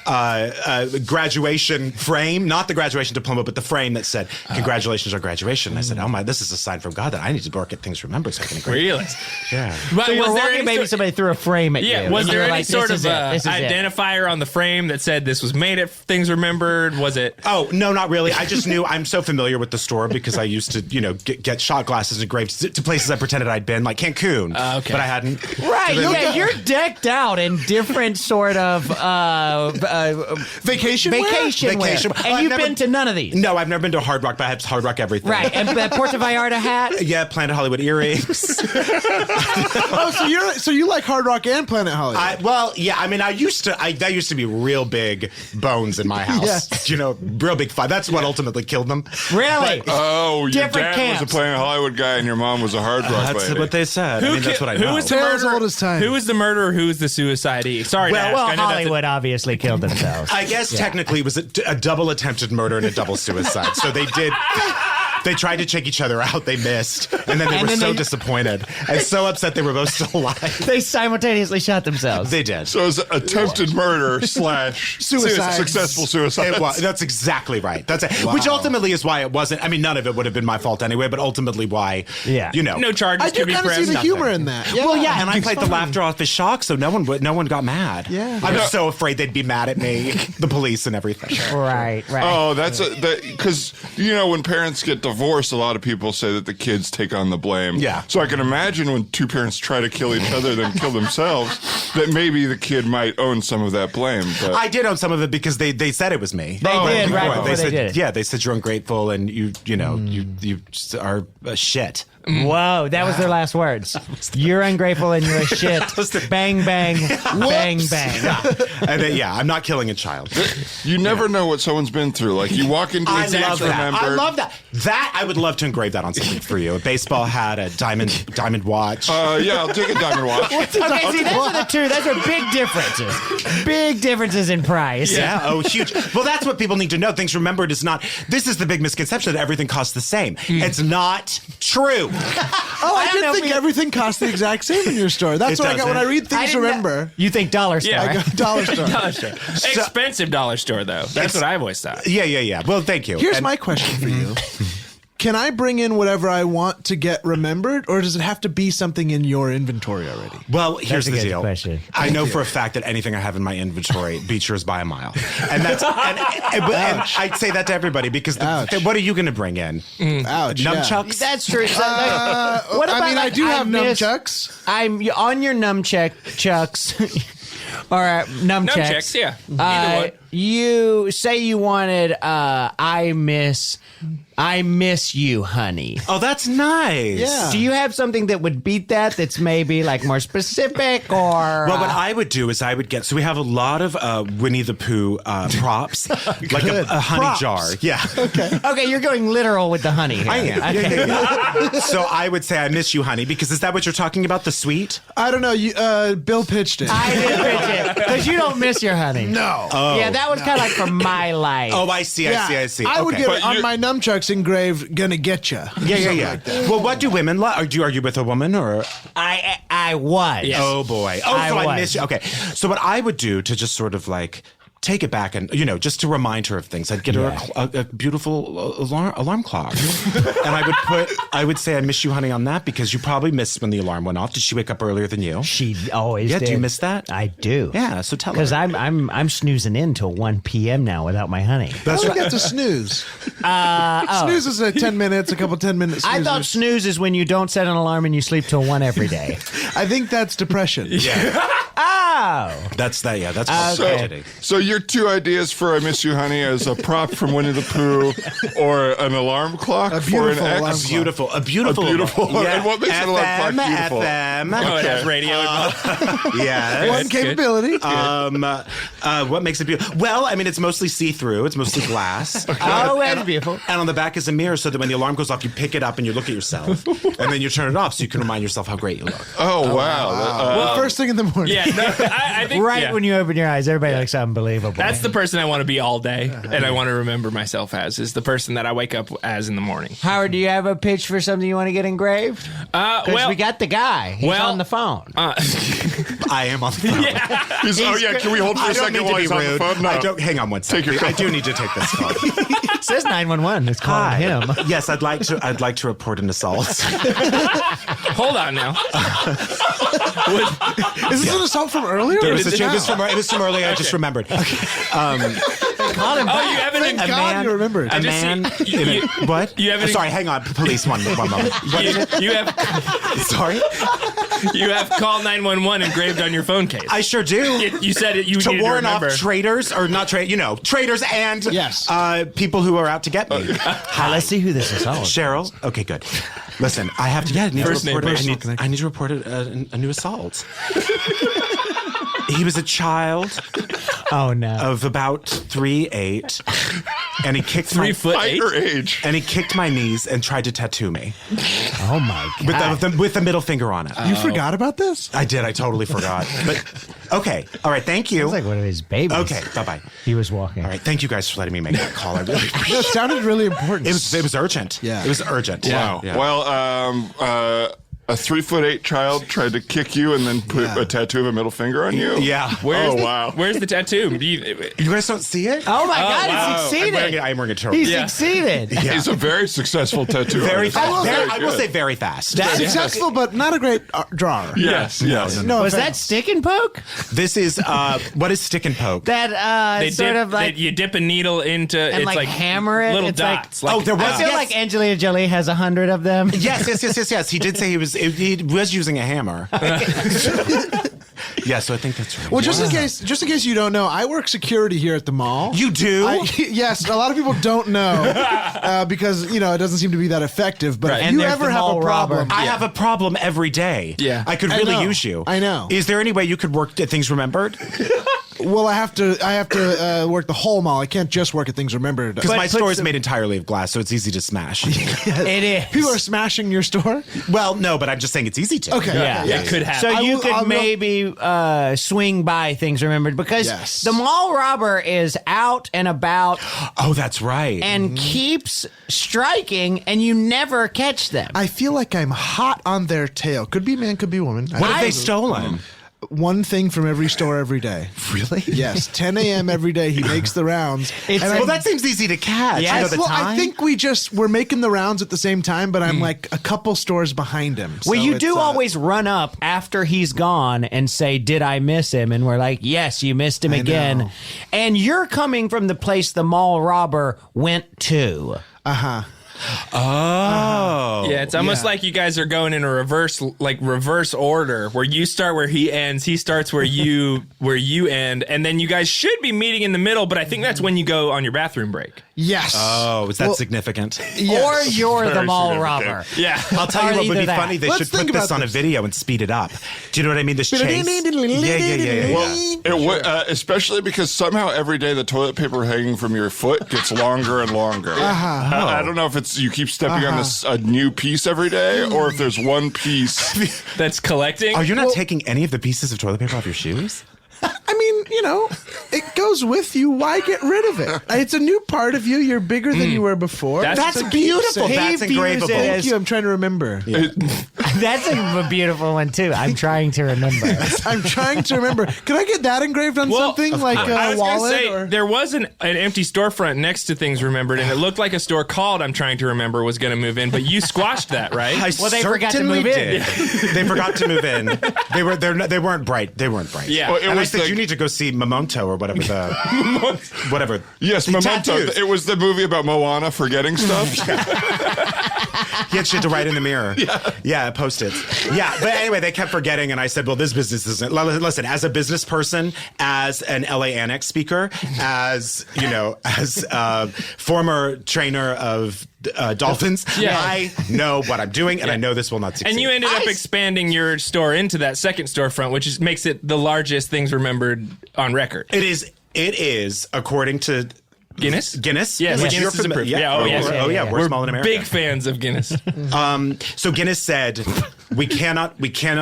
a graduation frame, not the graduation diploma, but the frame that said, congratulations on graduation. And I said, oh my, this is a sign from God that I need to work at things remembered so I can graduate. Really? Yeah. But So you was were there walking any a baby, sort- somebody threw a frame at you. Yeah, was and you there were any like, sort this of is it. This is it. identifier on the frame that said this was made at Things Remembered? Was it? Oh, no, not really. I just knew I'm so familiar with the store because I used to, get shot glasses engraved to places I pretended I'd been, like Cancun. Okay. But I hadn't. Right, So then- yeah, you're decked out in different sort of Vacation wear? vacation wear. Vacation. And I've you've never- been to none of these. No, I've never been to a Hard Rock, but I have Hard Rock everything. Right, and the Puerto Vallarta hat. Yeah, Planet Hollywood earrings. Oh, so you like Hard Rock and Planet Hollywood? That used to be real big bones in my house. Yes. Real big fight. That's what ultimately killed them. Really? Oh, your Different dad was camps. a Planet Hollywood guy and your mom was a Hard Rock That's lady. what they said. That's what I know. Who was the Tale as murderer? old as time. Who was the murderer? Who was the suicidee? Sorry to ask. Well, I know that's a- Hollywood obviously killed themselves. I guess technically it was a double attempted murder and a double suicide. So they did. They tried to check each other out. They missed. And then they were so disappointed and so upset they were both still alive. They simultaneously shot themselves. They did. So it was attempted murder / Suicide. successful suicide. It was. That's exactly right. That's it. Which ultimately is why it wasn't. I mean, none of it would have been my fault anyway, but ultimately why, Yeah. No charges I could do be kind of see pressed. the humor in that. Well, yeah, and I it's played the funny. laughter off his shock, so no one got mad. Yeah. I was so afraid they'd be mad at me, the police and everything. Right. Oh, that's because when parents get divorced, a lot of people say that the kids take on the blame. Yeah. So I can imagine when two parents try to kill each other, then kill themselves, that maybe the kid might own some of that blame. But I did own some of it because they said it was me. They did, right before they said, did it. Yeah, they said you're ungrateful and you are shit. Whoa, that was their last words. You're ungrateful and you're a shit. Bang, bang, bang, bang. And then, I'm not killing a child. you never know what someone's been through. Like you walk into I a love that. I remembered. love that. That I would love to engrave that on something for you. A baseball hat, a diamond watch. Yeah, I'll take a diamond watch. Okay, see, those are the two. Those are big differences. Big differences in price. Yeah. Oh, huge. Well, that's what people need to know. Things remembered is not. This is the big misconception that everything costs the same. It's not true. Oh, I don't know did if think everything cost the exact same in your store. That's It what I got when I doesn't. read Things Remember. You think dollar store? Yeah. I go dollar store. Dollar store. Expensive dollar store, though. That's what I've always thought. Yeah. Well, thank you. Here's And- my question for you. Can I bring in whatever I want to get remembered, or does it have to be something in your inventory already? Well, here's a the good deal. question. I know for a fact that anything I have in my inventory beats yours by a mile, and that's and I'd say that to everybody because Ouch. what are you going to bring in? Ouch. yeah. Nunchucks? That's true. So, what about, I mean, I like, do have miss- nunchucks. I'm on your chucks or nunchucks. Nunchucks, yeah. Either one. You say you wanted I miss you, honey. Oh, that's nice. Yeah. Do you have something that would beat that? That's maybe like more specific, or Well, what I would do is I would get. So we have a lot of Winnie the Pooh props, like a honey Props. jar. Yeah. okay, you're going literal with the honey here. I am. Okay. Yeah. So I would say I miss you, honey, because is that what you're talking about? The sweet? I don't know. Bill pitched it. I did pitch it because you don't miss your honey. no. Yeah, that was kind of like from my life. Oh, I see. I see. I would Okay. get But on you- my nunchucks engraved "Gonna Get Ya." Yeah. Well, what do women like? Are you with a woman or? I was. Yes. Oh boy. Oh, I so I was. miss you. Okay. So what I would do to just sort of like take it back and, just to remind her of things, I'd get her a beautiful alarm clock. And I would say, I miss you, honey, on that because you probably missed when the alarm went off. Did she wake up earlier than you? She always did. Do you miss that? I do. Yeah, so tell her. Because I'm snoozing in till 1 p.m. now without my honey. That's right. Get to snooze. Snooze is 10 minutes, a couple 10 minutes. I thought snooze is when you don't set an alarm and you sleep till 1 every day. I think that's depression. Yeah. Oh. That's called tragedy. So your two ideas for I Miss You, Honey as a prop from Winnie the Pooh or an alarm clock for an beautiful ex? alarm A beautiful. Yeah. And what makes an alarm clock beautiful? FM. Oh, it has radio. Yes. One capability. What makes it beautiful? Well, I mean, it's mostly see-through. It's mostly glass. Oh, that's beautiful. And on the back is a mirror so that when the alarm goes off, you pick it up and you look at yourself. And then you turn it off so you can remind yourself how great you look. Oh, wow. Well, first thing in the morning. Yeah, no, I think When you open your eyes, everybody looks unbelievable. that's the person I want to be all day, and I want to remember myself as is the person that I wake up as in the morning. Howard, do you have a pitch for something you want to get engraved? Because we got the guy. He's on the phone. I am on the phone. Can we hold for a second while he's on the phone? No. I don't. Hang on one second. Take your I do need to take this call. It says 911. It's calling him. Yes, I'd like to report an assault. Hold on now. Is this an assault from earlier? It was from earlier. I just remembered. Call him Oh, you haven't. Thank God you remembered. A man. What? You haven't. Sorry, hang on. Police, one moment. You have. Sorry. You have call 911 engraved on your phone case. I sure do. You said it. You To needed warn to off remember. traitors, or not traitors and Yes. people who are out to get me. Let's see who this is. Cheryl. Okay, good. Listen, I have to. Yeah, First name, personal I need to report a new assault. He was a child Oh, no. of about 3'8", and he kicked 3'8". Height or age? and he kicked my knees and tried to tattoo me Oh, my God. with the middle finger on it. You forgot about this? I did. I totally forgot. But okay. All right. Thank you. It's like one of his babies. Okay. Bye-bye. He was walking. All right. Thank you guys for letting me make that call. I really appreciate No, it sounded really important. it. Was urgent. Yeah. It was urgent. Wow. Yeah. Well, a 3'8" child tried to kick you and then put a tattoo of a middle finger on you? Yeah. Wow. Where's the tattoo? You guys don't see it? Oh, my God. wow. He succeeded. I'm wearing a turtle. He Yeah. succeeded. He's a very successful tattoo Very artist. fast. Very I will good. say very fast. Successful, but not a great drawer. Yes. No Was that offense. stick and poke? This is what is stick and poke? That They sort dip, of like you dip a needle into and it's like hammer it. little It's like- dots. Oh, there was- I feel Yes. like Angelina Jolie has 100 of them. Yes. He did say he was using a hammer. Yeah, so I think that's right. Well, just in case you don't know, I work security here at the mall. You do? Yes, a lot of people don't know because it doesn't seem to be that effective. But Right. if And you there's ever the have mall a problem, robber. I have a problem every day. Yeah. I could I really know. use you. I know. Is there any way you could work at Things Remembered? well, I have to work the whole mall. I can't just work at Things Remembered. Because my put store is some- made entirely of glass, so it's easy to smash. It is. People are smashing your store. Well, no, but I'm just saying it's easy to. Okay. Yeah. It could happen. So you I could will- maybe swing by Things Remembered because Yes. the mall robber is out and about Oh, that's right. and keeps striking, and you never catch them. I feel like I'm hot on their tail. Could be man, could be woman. what have they stolen? One thing from every store every day. Really? Yes, 10 a.m. every day. He makes the rounds. It's- And Well, that seems easy to catch. Yes. You know the well, time? I think we're making the rounds at the same time, but I'm like a couple stores behind him. Well, So you it's, do always run up after he's gone and say, "Did I miss him?" And we're like, "Yes, you missed him I again." know. And you're coming from the place the mall robber went to. Oh. Yeah, it's almost Yeah. like you guys are going in a reverse order, where you start where he ends, he starts where you end, and then you guys should be meeting in the middle. But I think that's when you go on your bathroom break. Yes. Oh, is that Well, significant? yes. Or you're the Very mall significant. robber. Yeah, I'll tell you Or what would either be that. funny. They Let's should put think this about on a this. video and speed it up. Do you know what I mean? This chase. Yeah. Well, especially because somehow every day the toilet paper hanging from your foot gets longer and longer. I don't know if it's you keep stepping on a new piece every day, or if there's one piece. that's collecting. Are you not taking any of the pieces of toilet paper off your shoes? I mean, it goes with you. Why get rid of it? It's a new part of you. You're bigger than you were before. That's So keep beautiful. saying- That's He views engravable. it Thank you. I'm trying to remember. That's a beautiful one too. I'm trying to remember. I'm trying to remember. Could I get that engraved on something like I a was gonna wallet? say, or? there was an empty storefront next to Things Remembered, and it looked like a store called I'm Trying to Remember was going to move in, but you squashed that, right? Well, they forgot to certainly move in. did. They forgot to move in. They weren't bright. They weren't bright. Yeah. Well, it and I was said the- you need to go see Memento or whatever the whatever. Yes, The Memento. tattoos. It was the movie about Moana forgetting stuff. He had shit to write in the mirror. Yeah, Post-its. Yeah, but anyway, they kept forgetting, and I said, well, this business isn't. Listen, as a business person, as an LA Annex speaker, as, as former trainer of dolphins, Yeah. I know what I'm doing, and I know this will not succeed. And you ended up expanding your store into that second storefront, which makes it the largest Things Remembered on record. It is, according to Guinness? Guinness? Yes, Which Guinness you're is familiar- approved. Yeah. Yeah, oh, yes. Yeah, we're small in America. Big fans of Guinness. So Guinness said, we cannot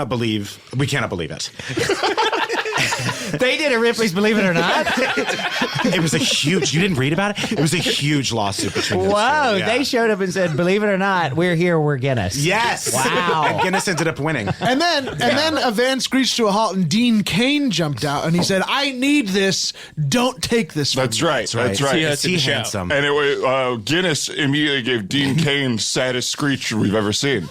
believe it. They did a Ripley's Believe It or Not. It was a huge. You didn't read about it? It was a huge lawsuit between those Whoa, two. Yeah. they showed up and said, "Believe it or not, we're here, we're Guinness." Yes. Wow. And Guinness ended up winning. And then a van screeched to a halt, and Dean Cain jumped out, and he said, "I need this. Don't take this from That's me." right. That's right. See, Is he the show. handsome? And it was Guinness immediately gave Dean Cain saddest screech we've ever seen.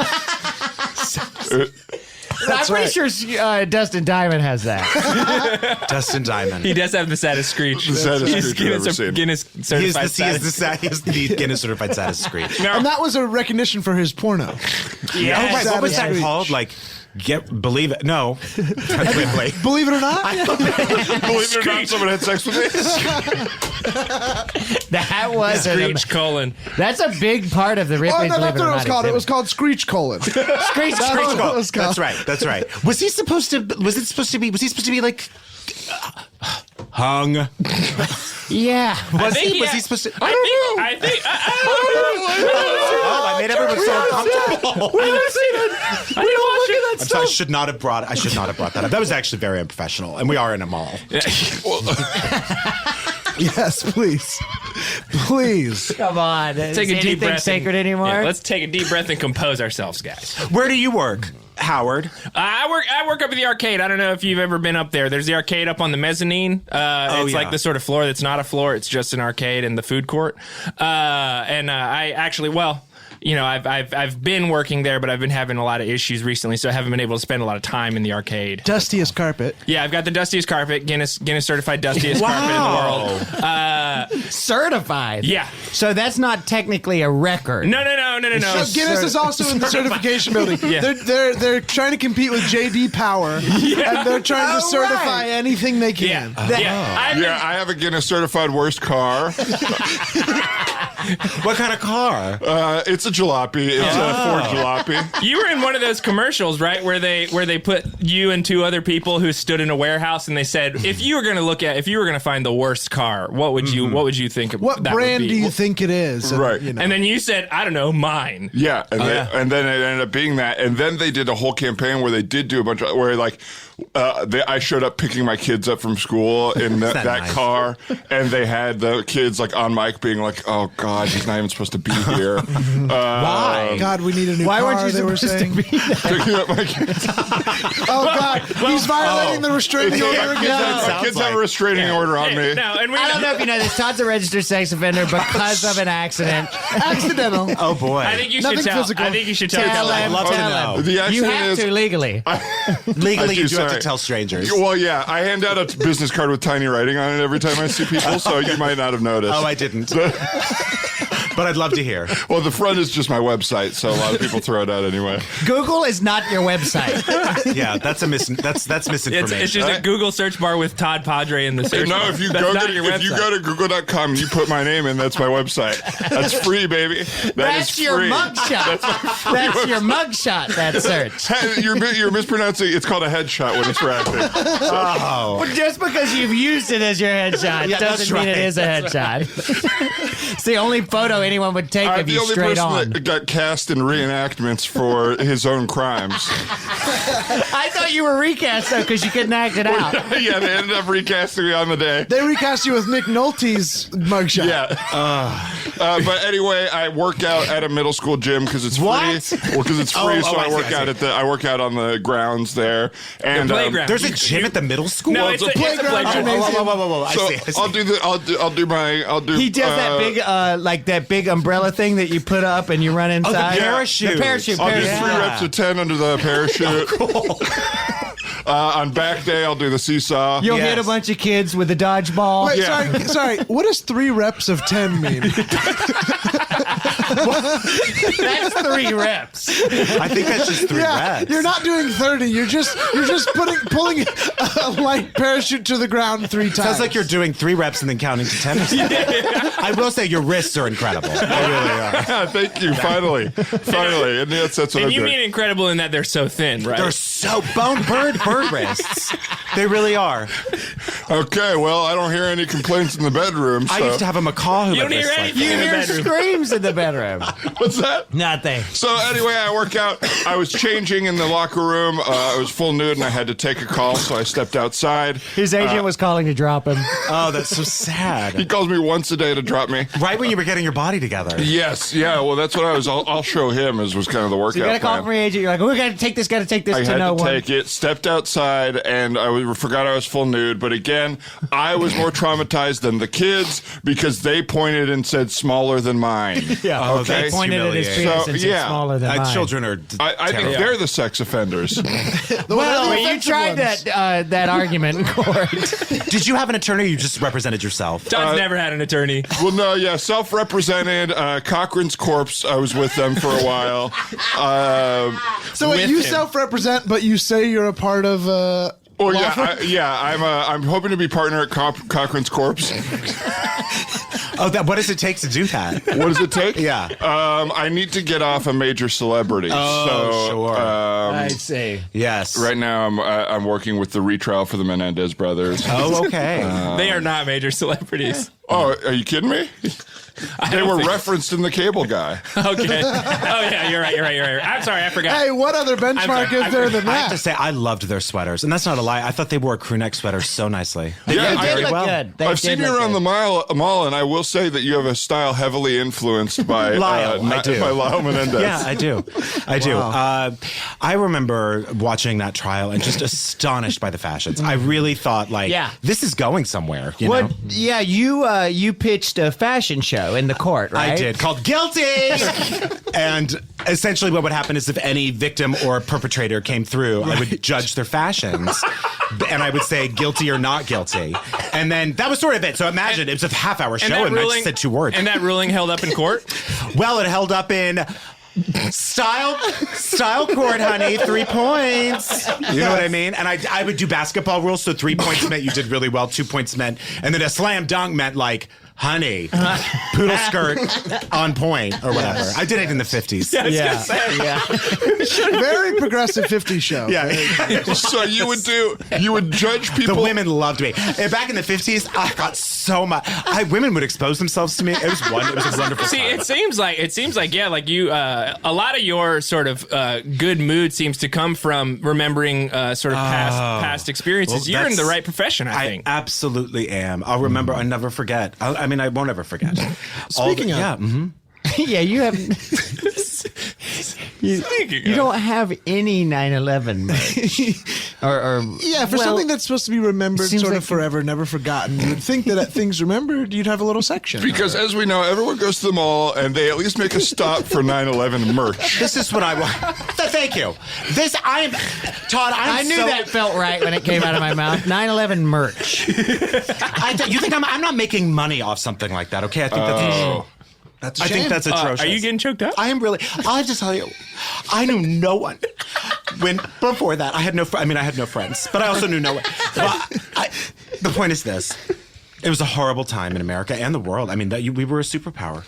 I'm pretty sure Dustin Diamond has that. Dustin Diamond. He does have the saddest screech. The saddest He's screech I've ever seen. Guinness He is certified he is the Guinness certified saddest screech. And that was a recognition for his porno. Yeah. Oh, right. What was that Saddest called? Like, believe it. No. Wait. Believe it or not, Believe it or not, someone had sex with me. That was Screech colon. That's a big part of the oh Ripley's no, Believe that's It or what it Not. was called. It was called Screech Colon. Screech. That's what it was called. That's right. Was he supposed to be like hung? Yeah. Was think he? Was he supposed to? I think. Oh, I made everyone so uncomfortable. I didn't watch it. I'm sorry, I should not have brought that up. That was actually very unprofessional, and we are in a mall. Yes, please, please. Come on. Take Is a deep anything breath. sacred anymore? Yeah, let's take a deep breath and compose ourselves, guys. Where do you work, Howard? I work up at the arcade. I don't know if you've ever been up there. There's the arcade up on the mezzanine. It's like the sort of floor that's not a floor. It's just an arcade in the food court. I actually, I've been working there, but I've been having a lot of issues recently, so I haven't been able to spend a lot of time in the arcade. Dustiest carpet. Yeah, I've got the dustiest carpet, Guinness certified dustiest carpet in the world. Certified. Yeah. So that's not technically a record. No. So Guinness is also in the certification building. Yeah. They're trying to compete with JD Power, and they're trying to certify anything they can. I have a Guinness certified worst car. What kind of car? It's a jalopy. It's a Ford jalopy. You were in one of those commercials, right, where they put you and two other people who stood in a warehouse, and they said, if you were going to find the worst car, what would you think? What that brand would be? do you think it is? Right. And then you said, I don't know, mine. Yeah, and then it ended up being that, and then they did a whole campaign where they did do a bunch of I showed up picking my kids up from school in that nice? car, and they had the kids like on mic being like, "Oh God, he's not even supposed to be here." Why? God, we need a new Why car. weren't you they were supposed saying. to be there? Picking up my kids. Oh God, he's violating the restraining order My again. kids have a restraining order on me. No, and I don't know if you know this. Todd's a registered sex offender because of an accident. Accidental. Oh boy. I think you Nothing should tell. physical. I think you should tell. Tell Keleb. him. love to Tell know. him. The You accident have is to legally. Legally, you do have to sorry. tell strangers. Well, yeah, I hand out a business card with tiny writing on it every time I see people, so you might not have noticed. Oh, I didn't. But I'd love to hear. Well, the front is just my website, so a lot of people throw it out anyway. Google is not your website. Yeah, that's misinformation. It's just a Google search bar with Todd Padre in the search No, bar. if you That's go not to, your if you website. go to google.com and you put my name in, that's my website. That's free, baby. That's is your free. mugshot. That's your mugshot, that search. You're mispronouncing. It's called a headshot when it's for acting. Well, just because you've used it as your headshot Yeah, doesn't that's mean right. it is a headshot. It's the only photo know anyone would take I'm of the you only straight person on. that got cast in reenactments for his own crimes. I thought you were recast, though, because you couldn't act it out. Yeah, they ended up recasting me on the day. They recast you with Nick Nolte's mugshot. Yeah. But anyway, I work out at a middle school gym because it's free. Well, because it's free, so I work out on the grounds there. And playground. There's a gym at the middle school? No, it's a playground. Whoa. I'll do. He does that big, that big umbrella thing that you put up and you run inside. parachute. The parachute. I'll do parachute. 3 reps of 10 under the parachute. Cool. On back day, I'll do the seesaw. You'll hit a bunch of kids with a dodgeball. Wait, Yeah. sorry. What does 3 reps of 10 mean? That's 3 reps. I think that's just 3 reps. You're not doing 30. You're just pulling a light parachute to the ground 3 times. Sounds like you're doing 3 reps and then counting to 10 or something. I will say your wrists are incredible. They really are. Thank you. Finally. And that's what And I'm you doing. mean incredible in that they're so thin, right? They're so bird wrists. They really are. Okay, well, I don't hear any complaints in the bedroom. So. I used to have a macaw who You don't had hear wrists anything like in the Hear bedroom. screams in the bedroom. What's that? Nothing. So anyway, I work out. I was changing in the locker room. I was full nude and I had to take a call, so I stepped outside. His agent was calling to drop him. Oh, that's so He sad. calls me once a day to drop me. Right when you were getting your body together. Yes, yeah. Well, that's what I was. I'll show him. Was kind of the workout You got to call plan. from your agent. You're like, we got to take this I to had no to one. take it, stepped outside, and I forgot I was full nude. But again, I was more traumatized than the kids because they pointed and said smaller than mine. Yeah. Oh, Okay. They pointed at his humiliating. penis So, and said yeah. smaller than mine. Children are I think they're the sex offenders. Well, you offensive tried ones. that argument in court. Did you have an attorney or you just represented yourself? John's never had an attorney. Well, no, yeah, self-represented. Cochrane's Corpse. I was with them for a while. So wait, with you him. self-represent, but you say you're a part of. Oh law yeah, firm? I'm hoping to be partner at Cochrane's Corpse. Oh, what does it take to do that? What does it take? Yeah. I need to get off a major celebrity. Oh, so, sure. I see. Yes. Right now, I'm working with the retrial for the Menendez brothers. Oh, okay. They are not major celebrities. Oh, are you kidding me? They don't were think- referenced in The Cable Guy. Okay. Oh yeah, you're right. I'm sorry, I forgot. Hey, what other benchmark sorry, is there than I have to that? say, I loved their sweaters, and that's not a lie. I thought they wore crew neck sweaters so nicely. They Yeah, did I- very They look well. good. They I've did seen you look around good. the mall, and I will say that you have a style heavily influenced by Lyle, I do. by Lyle Menendez. Yeah, I do. I remember watching that trial and just astonished by the fashions. I really thought, this is going somewhere. You know? Yeah, you pitched a fashion show in the court, right? I did, called Guilty! And essentially what would happen is if any victim or perpetrator came through, I would judge their fashions. And I would say guilty or not guilty. And then that was sort of it. So imagine, it was a half-hour show and I just said 2 words. And that ruling held up in court? Well, it held up in style court, honey. 3 points. You know what I mean? And I would do basketball rules. So 3 points meant you did really well. 2 points meant, and then a slam dunk meant like, honey, poodle skirt on point or whatever. I did it in the 50s. Very progressive 50s show. Yeah. So you would judge people. The women loved me. And back in the 50s, I got so much. Women would expose themselves to me. It was a wonderful See, time. it seems like yeah, like you. A lot of your sort of good mood seems to come from remembering sort of past experiences. Well, You're in the that's- right profession, I think. I absolutely am. I'll remember. I'll never forget. I won't ever forget. Speaking of- yeah. Yeah, you have. You don't have any 9/11 merch. or Yeah, for well, something that's supposed to be remembered seems sort like- of forever, never forgotten, you would think that at things remembered, you'd have a little section. Because as we know, everyone goes to the mall and they at least make a stop for 9/11 merch. This is what I want. Thank you. Todd. I knew that felt right when it came out of my mouth. 9/11 merch. You think I'm not making money off something like that? Okay, I think that's. I think that's atrocious. Are you getting choked up? I am really. I'll have to tell you, I knew no one. Before that, I had no friends, but I also knew no one. But the point is this: It was a horrible time in America and the world. I mean, we were a superpower,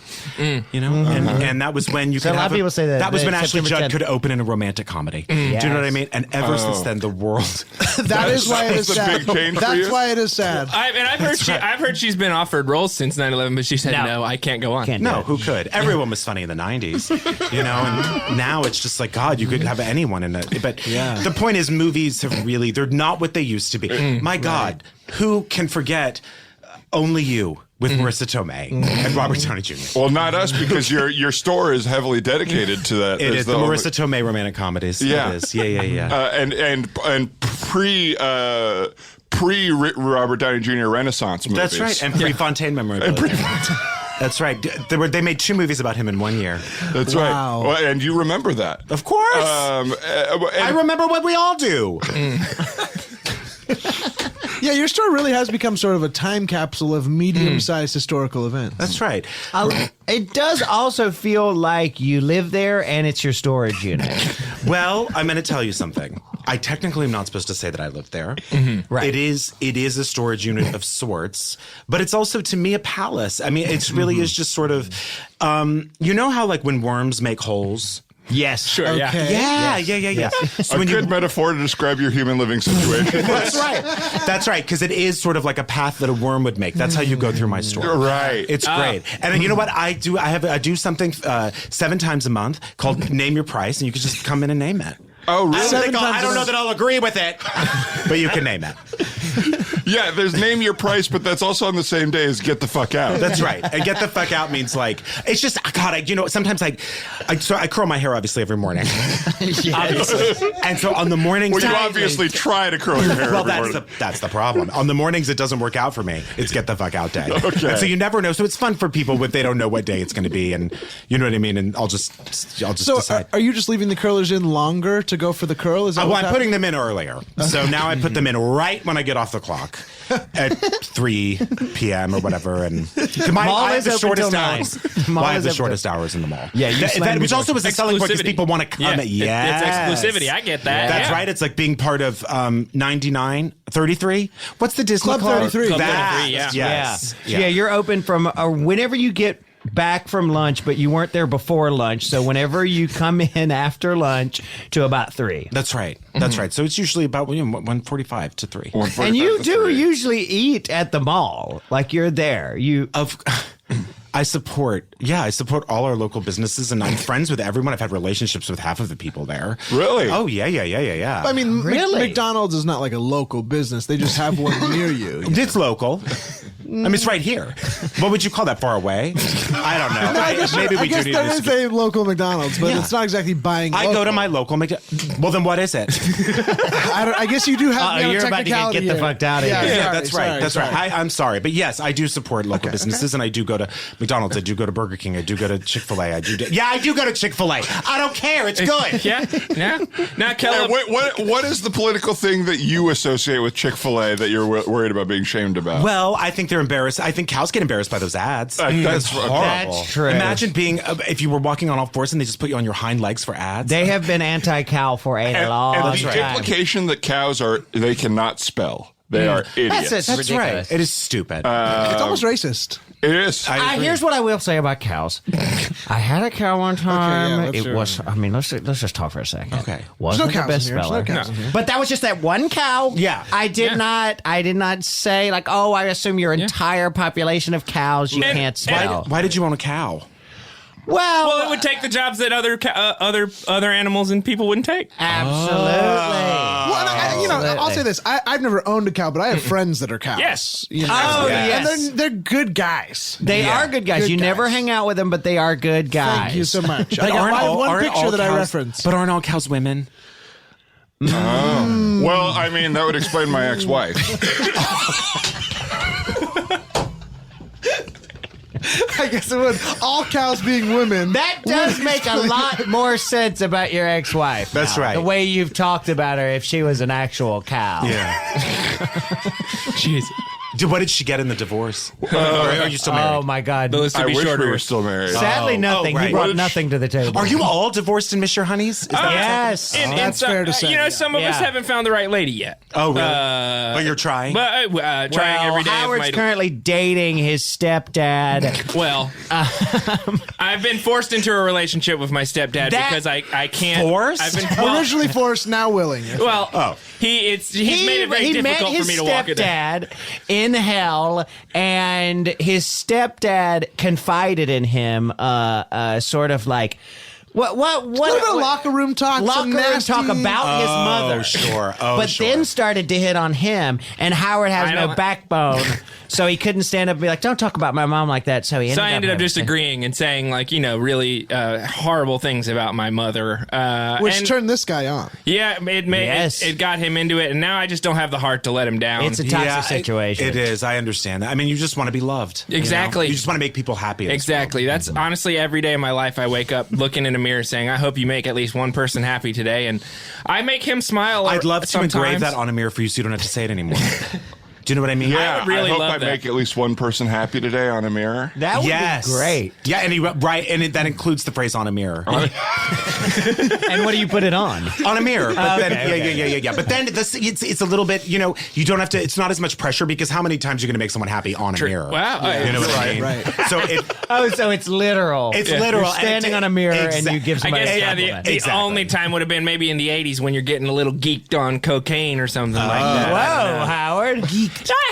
you know, and that was when you So could a lot have of people say that was when Ashley September Judd 10th. could open in a romantic comedy. Do you know what I mean? And ever since then, the world. That is why it is That's a sad. big change for That's you? why it is sad. I've heard she's been offered roles since 9/11, but she said no, I can't go on. Can't do No, it. who could? Everyone was funny in the 90s, you know, and now it's just like, God, you could have anyone in it. But the point is, movies have really, they're not what they used to be. My God, who can forget Only You with Marissa Tomei and Robert Downey Jr.? Well, not us, because your store is heavily dedicated to that. It as is the Marissa Tomei romantic comedies. Yeah. It is. Yeah. And pre Robert Downey Jr. Renaissance movies. That's right. And pre-Fontaine memorabilia. That's right. They made 2 movies about him in 1 year. That's right. Well, and you remember that. Of course. I remember what we all do. Yeah, your store really has become sort of a time capsule of medium-sized historical events. That's right. It does also feel like you live there and it's your storage unit. Well, I'm going to tell you something. I technically am not supposed to say that I live there. Right. It is a storage unit of sorts, but it's also to me a palace. I mean, it really is just sort of, you know how like when worms make holes. Yes. Sure, yeah. Yeah. So A when good metaphor to describe your human living situation. That's right. That's right, because it is sort of like a path that a worm would make. That's how you go through my store. Right. It's great. And then you know what I do? I do something 7 times a month called Name Your Price, and you can just come in and name it. Oh, really? I don't know that I'll agree with it, but you can name it. Yeah, there's name your price, but that's also on the same day as get the fuck out. That's right. And get the fuck out means like, it's just, God, sometimes I curl my hair obviously every morning. Obviously. And so on the mornings. Well, you obviously try to curl your hair. Well, every morning. that's the problem. On the mornings, it doesn't work out for me. It's get the fuck out day. Okay. And so you never know. So it's fun for people when they don't know what day it's going to be, and you know what I mean. And I'll just So decide. are you just leaving the curlers in longer to go for the curl? Is that Well, what's I'm putting happening? them in earlier. So now I put them in right when I get off the clock at 3 p.m. or whatever. And Mall I have is the open shortest till 9. hours. Mall Well, I have is the open shortest hours in the mall. Yeah, you slam which your also was a selling point because Exclusivity. people want to come. Yeah, it's exclusivity. I get that. That's Yeah. right. It's like being part of 33. What's the Disney Club 33. Club That, 33, yeah. Yes. Yeah, you're open from whenever you get back from lunch, but you weren't there before lunch. So whenever you come in after lunch to about 3. That's right. That's right. So it's usually about 1:45 to 3. And you do usually eat at the mall. Like you're there. I support all our local businesses, and I'm friends with everyone. I've had relationships with half of the people there. Really? Oh, yeah. I mean, Really? McDonald's is not like a local business. They just have one near you. It's local. I mean, it's right here. What would you call that? Far away? I don't know. Maybe I we guess do need there to. is a local McDonald's, but Yeah. it's not exactly buying. I go to my local Well, then what is it? I guess you do have. You're about to get the fuck out of here. Yeah, sorry, that's right. sorry, That's sorry. right. I'm sorry, but yes, I do support local businesses, and I do go to McDonald's. I do go to Burger King. I do go to Chick-fil-A. I do go to Chick-fil-A. I don't care. It's good. Yeah. Now, Keleb. What is the political thing that you associate with Chick-fil-A that you're worried about being shamed about? Well, I think they're embarrassed. I think cows get embarrassed by those ads. That's horrible. That's true. Imagine being if you were walking on all fours and they just put you on your hind legs for ads. They have been anti-cow for a long and the time. implication that cows they cannot spell. They are idiots. That's That's right. It is stupid. It's almost racist. It is. Here's what I will say about cows. I had a cow one time. let's It hear was. I mean, let's just talk for a second. Okay. Wasn't There's no the best cows in here. speller. There's no cows in here. But that was just that one cow. Yeah. I did not say like, oh, I assume your entire population of cows you can't spell. Why did you own a cow? Well, it would take the jobs that other animals and people wouldn't take. Absolutely. Well, I'll say this: I've never owned a cow, but I have friends that are cows. Yes. You know? Oh, And yes. they're good guys. They are good guys. Good you never guys. hang out with them, but they are good guys. Thank you so much. But I aren't have all- one aren't picture all that I cows- referenced. But aren't all cows women? Well, I mean, that would explain my ex-wife. I guess it would. All cows being women. That does make a lot more sense about your ex-wife. That's now. right. The way you've talked about her if she was an actual cow. Yeah. Jeez. What did she get in the divorce? Or are you still married? Oh my God! The list would I be wish shorter. we were still married. Sadly, nothing. right. He brought nothing to the table. Are you all divorced and miss your honeys? Is that Yes. And that's some, fair to say, You know, yeah. some of us Yeah. haven't found the right lady yet. Oh, really? But you're trying? But trying Well, every day. Howard's of my, currently dating his stepdad. well, I've been forced into a relationship with my stepdad That- because I can't. Forced? I've been well, Originally forced, now willing. well he's made it very he met difficult his for me to walk it down. stepdad in hell, and his stepdad confided in him, sort of like, what A little bit of locker room talk. locker some room nasty talk about his mother. Sure. but then started to hit on him, and Howard has I no don't- backbone, so he couldn't stand up and be like, "Don't talk about my mom like that." So he ended So I ended up having just to- agreeing and saying, like, really horrible things about my mother. which and turned this guy on. yeah, it made Yes. it got him into it, and now I just don't have the heart to let him down. It's a toxic situation. It is. I understand that. I mean, you just want to be loved. you know? Exactly. You just want to make people happy. Exactly. That's honestly every day of my life. I wake up looking in a mirror saying, I hope you make at least one person happy today. And I make him smile. I'd love to sometimes. engrave that on a mirror for you so you don't have to say it anymore. Do you know what I mean? Yeah, would really I hope love I that. make at least one person happy today on a mirror. That would Yes. be great. Yeah, and that includes the phrase on a mirror. And what do you put it on? On a mirror. But then, Okay. yeah. But then it's a little bit, you don't have to, it's not as much pressure because how many times are you going to make someone happy on a mirror? Wow. You know what I mean? right. So So it's literal. it's literal. You're standing on a mirror and you give I somebody guess, a yeah, compliment. the Exactly. only time would have been maybe in the 80s when you're getting a little geeked on cocaine or something like that. Whoa, Howard.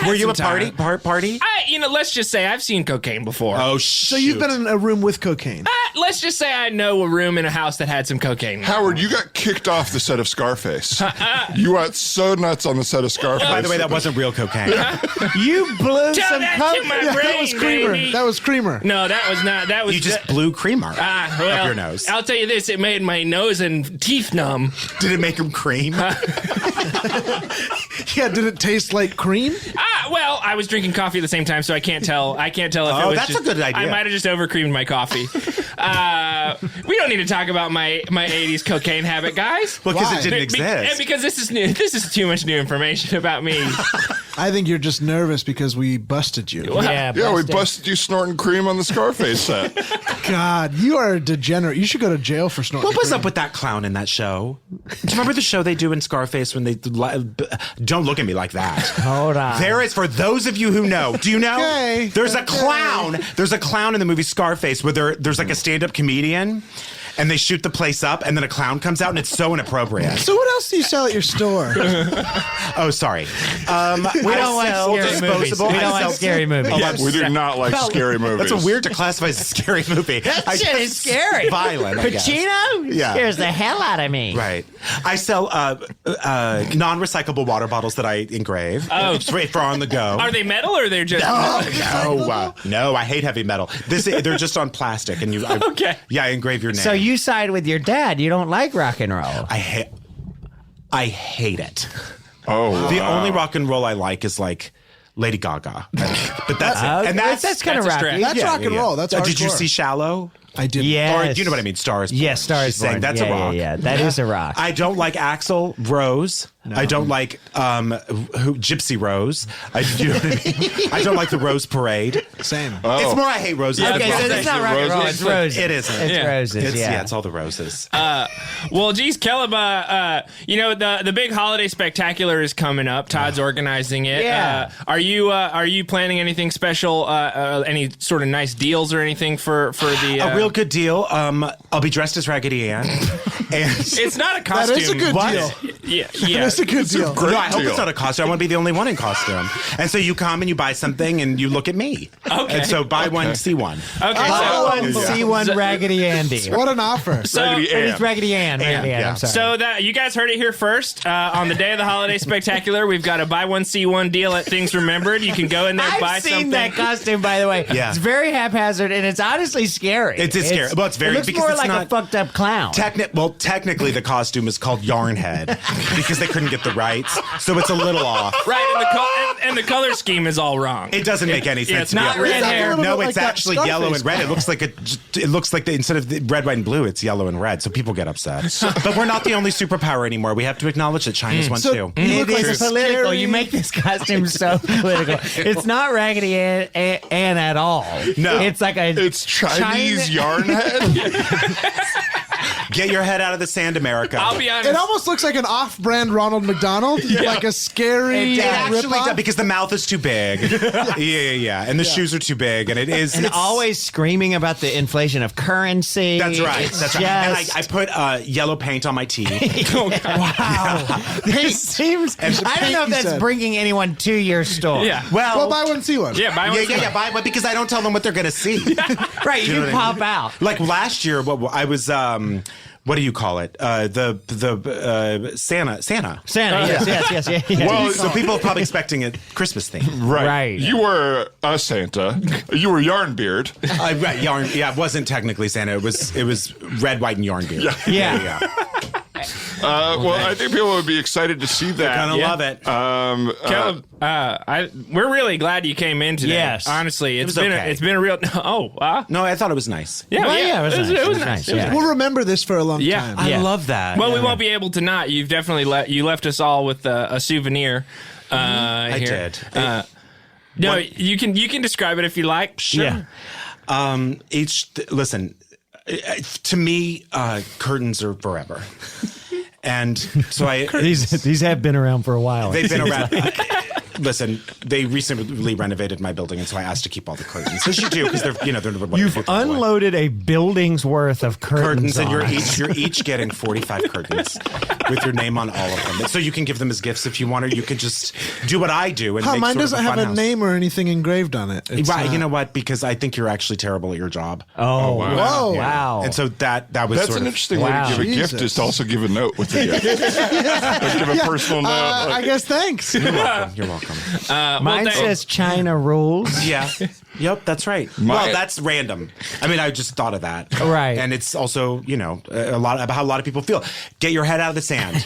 were you a some party? time. Party? Let's just say I've seen cocaine before. Oh, So you've been in a room with cocaine. Let's just say I know a room in a house that had some cocaine. in it. Howard, you got kicked off the set of Scarface. You went so nuts on the set of Scarface. By the way, that wasn't real cocaine. You blew Tell some that coke. to my Yeah, brain, that was creamer. baby. That was creamer. No, that was not. That was You just blew creamer well, up your nose. I'll tell you this: it made my nose and teeth numb. Did it make him cream? Yeah, did it taste like cream? Well, I was drinking coffee at the same time, so I can't tell. I can't tell if it Oh, was. that's just, a good idea. I might have just overcreamed my coffee. We don't need to talk about my 80s cocaine habit, guys. Well, because Why? it didn't And exist. because this is new. This is too much new information about me. I think you're just nervous because we busted you. Yeah, Yeah, we busted. busted you snorting cream on the Scarface set. God, you are a degenerate. You should go to jail for snorting. What was cream. up with that clown in that show? Do you remember the show they do in Scarface when they don't look at me like that? Hold on. There is, for those of you who know, do you know? Okay. There's a clown. There's a clown in the movie Scarface where there's like a stand-up comedian and they shoot the place up and then a clown comes out and it's so inappropriate. So what else do you sell at your store? Oh, sorry. We don't like scary movies. We don't like scary movies. We do not like scary movies. That's a weird to classify as a scary movie. That shit is scary. Violent, I guess. Pacino Yeah. scares the hell out of me. Right. I sell non-recyclable water bottles that I engrave. Oh. Straight for on the go. Are they metal or they're just? No, I hate heavy metal. They're just on plastic, and Okay. Yeah, I engrave your name. So you side with your dad. You don't like rock and roll. I hate it. Oh, The wow. only rock and roll I like is like Lady Gaga, but that's it. Okay, And that's kind of that's a rocky. stretch. That's rock and roll. That's Did you hardcore. see Shallow? I did. Yes. Or you know what I mean? Stars. Yes, Stars She's saying Born. that's yeah, a rock. Yeah, that is a rock. I don't like Axl Rose. I don't like Gypsy Rose. You know what I mean? I don't like the Rose Parade. Same. It's more I hate roses. okay, than so roses. it's not rock and roll. It's roses. It isn't. It's Yeah. roses. It's, yeah. it's all the roses. Well, geez, Keleb, the big holiday spectacular is coming up. Todd's organizing it. Yeah. Are you planning anything special? Any sort of nice deals or anything for the? A real good deal. I'll be dressed as Raggedy Ann. And It's not a That costume. is a good What? deal. Yeah. That's a good deal. great no, I hope deal. it's not a costume. I want to be the only one in costume. And so you come and you buy something and you look at me. Okay. And so buy one, see one. Okay. Buy So, one, see one, Raggedy Andy. What an offer. Raggedy Or Ann. it's Raggedy Ann. Raggedy Ann. yeah. I'm sorry. so that you guys heard it here first. On the day of the holiday spectacular, we've got a buy one see one deal at Things Remembered. You can go in there, buy I've seen something. that costume, by the way. Yeah. It's very haphazard, and it's honestly scary. It is scary. Well, it's very- It looks because more it's like a not- fucked up clown. Technically, the costume is called Yarnhead because they couldn't get the rights. So it's a little off. Right, and the color scheme is all wrong. It doesn't make any sense. it's to be not honest. red hair. No, Like it's that actually Scarface yellow and red. guy. It looks like instead of the red, white, and blue, it's yellow and red. So people get upset. But we're not the only superpower anymore. We have to acknowledge that China's one too. You look It like is a political. scary- You make this costume so political. It's not Raggedy Ann at all. No. It's like a It's Chinese yarn head. Get your head out of the sand, America. I'll be honest. It almost looks like an off-brand Ronald McDonald, like a scary It actually rip-off. does, because the mouth is too big. yeah. And the shoes are too big. And it's always screaming about the inflation of currency. That's right. It's That's right. And just- I put yellow paint on my teeth. Wow. It seems. I don't know if you that's said. bringing anyone to your store. Yeah. Well, buy one, see one. Yeah, buy one. Yeah, but because I don't tell them what they're going to see. Right. You know what I pop mean? out. Like last year, I was, what do you call it? Santa. Santa. Yes. Well, So people are probably expecting a Christmas theme. Right. You were a Santa. You were Yarnbeard. Right, yarn. Yeah, it wasn't technically Santa. It was red, white, and yarn beard. Yeah. Well, I think people would be excited to see that. Gonna love it. Caleb, we're really glad you came in today. Yes. Honestly, was okay. it's been a real. Oh, wow. No, I thought it was nice. Yeah, Well, yeah, it was nice. It was It was nice. nice, It was yeah. nice. We'll remember this for a long Yeah. time. I love that. Well, we won't be able to not. You've definitely left us all with a souvenir. I here. did. No, you can describe it if you like. Yeah. Listen, to me, curtains are forever. And so These have been around for a while. they've been around. Listen, they recently renovated my building, and so I asked to keep all the curtains. As you do, because they're wonderful. You've unloaded a building's worth of curtains, and on. you're each getting 45 curtains with your name on all of them. So you can give them as gifts if you want, or you can just do what I do and Huh, make mine sort of doesn't have a funhouse. name or anything engraved on it. It's Right, not- you know what? Because I think you're actually terrible at your job. Oh, Whoa. wow. And so that was That's sort an of interesting Wow. way to give a gift, Jesus. is to also give a note with the gift. Like give a personal note. I guess thanks. You're welcome. Mine says China rules. Yeah. Yep, that's right. Well, that's random. I mean, I just thought of that. Right. And it's also, a lot about how a lot of people feel. Get your head out of the sand.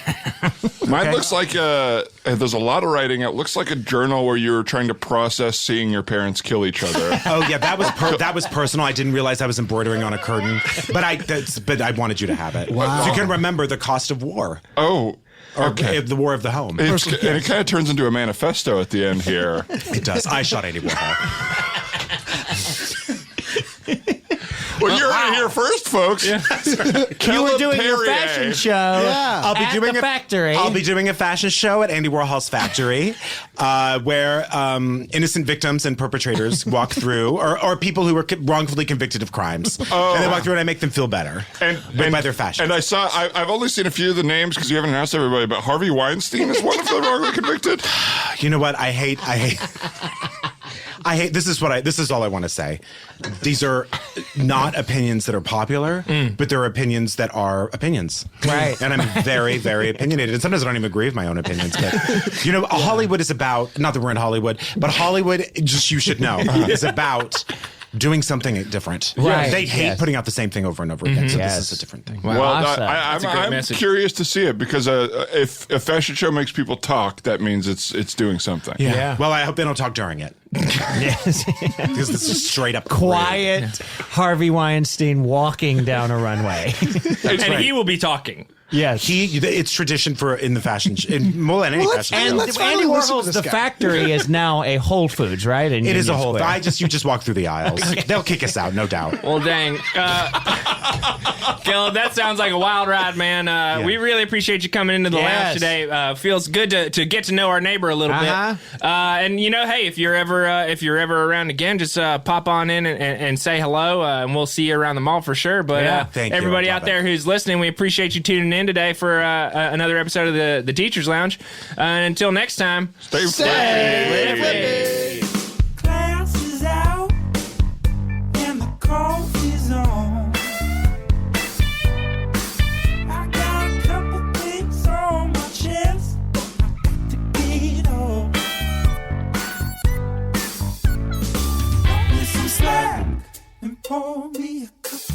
Mine looks like there's a lot of writing. It looks like a journal where you're trying to process seeing your parents kill each other. Oh yeah, that was personal. I didn't realize I was embroidering on a curtain, but I wanted you to have it. Wow. So you can remember the cost of war. Oh, okay. The war of the home. And it kind of turns into a manifesto at the end here. It does. I shot Andy Warhol. Well, you're here first, folks. You were doing your fashion show I'll be at doing the factory. I'll be doing a fashion show at Andy Warhol's factory, where innocent victims and perpetrators walk through, or people who were wrongfully convicted of crimes, and they walk through, and I make them feel better by their fashion. And I've only seen a few of the names because you haven't announced everybody, but Harvey Weinstein is one of the wrongly convicted. You know what? I hate. This is all I want to say. These are not opinions that are popular, but they're opinions that are opinions. Right. And I'm very, very opinionated. And sometimes I don't even agree with my own opinions. But, Hollywood is about, not that we're in Hollywood, but Hollywood, just you should know, is about doing something different. Right. They hate putting out the same thing over and over again. So Yes. this is a different thing. Wow. Well, Awesome. That's a great I'm message. curious to see it because if a fashion show makes people talk, that means it's doing something. Yeah. Well, I hope they don't talk during it. Yes. Because this is straight up Quiet Harvey Weinstein walking down a runway. And he will be talking. Yes. It's tradition in the fashion in more than any Well, let's- fashion and show. let's Andy finally listen to Warhol's this The guy. Factory is now a Whole Foods, right? In It is a Union whole. Square. You just walk through the aisles. They'll kick us out, no doubt. Well, dang. Caleb, that sounds like a wild ride, man. We really appreciate you coming into the lounge today. Feels good to get to know our neighbor a little bit. And hey, if you're ever around again, just pop on in and say hello, and we'll see you around the mall for sure. But Thank you. everybody Love out there it. who's listening, we appreciate you tuning in today for another episode of the Teachers Lounge. And until next time, Stay flippy. Class is out and the coffee's on. I got a couple things on my chest I got to get off. Cut me some slack and pour me a cup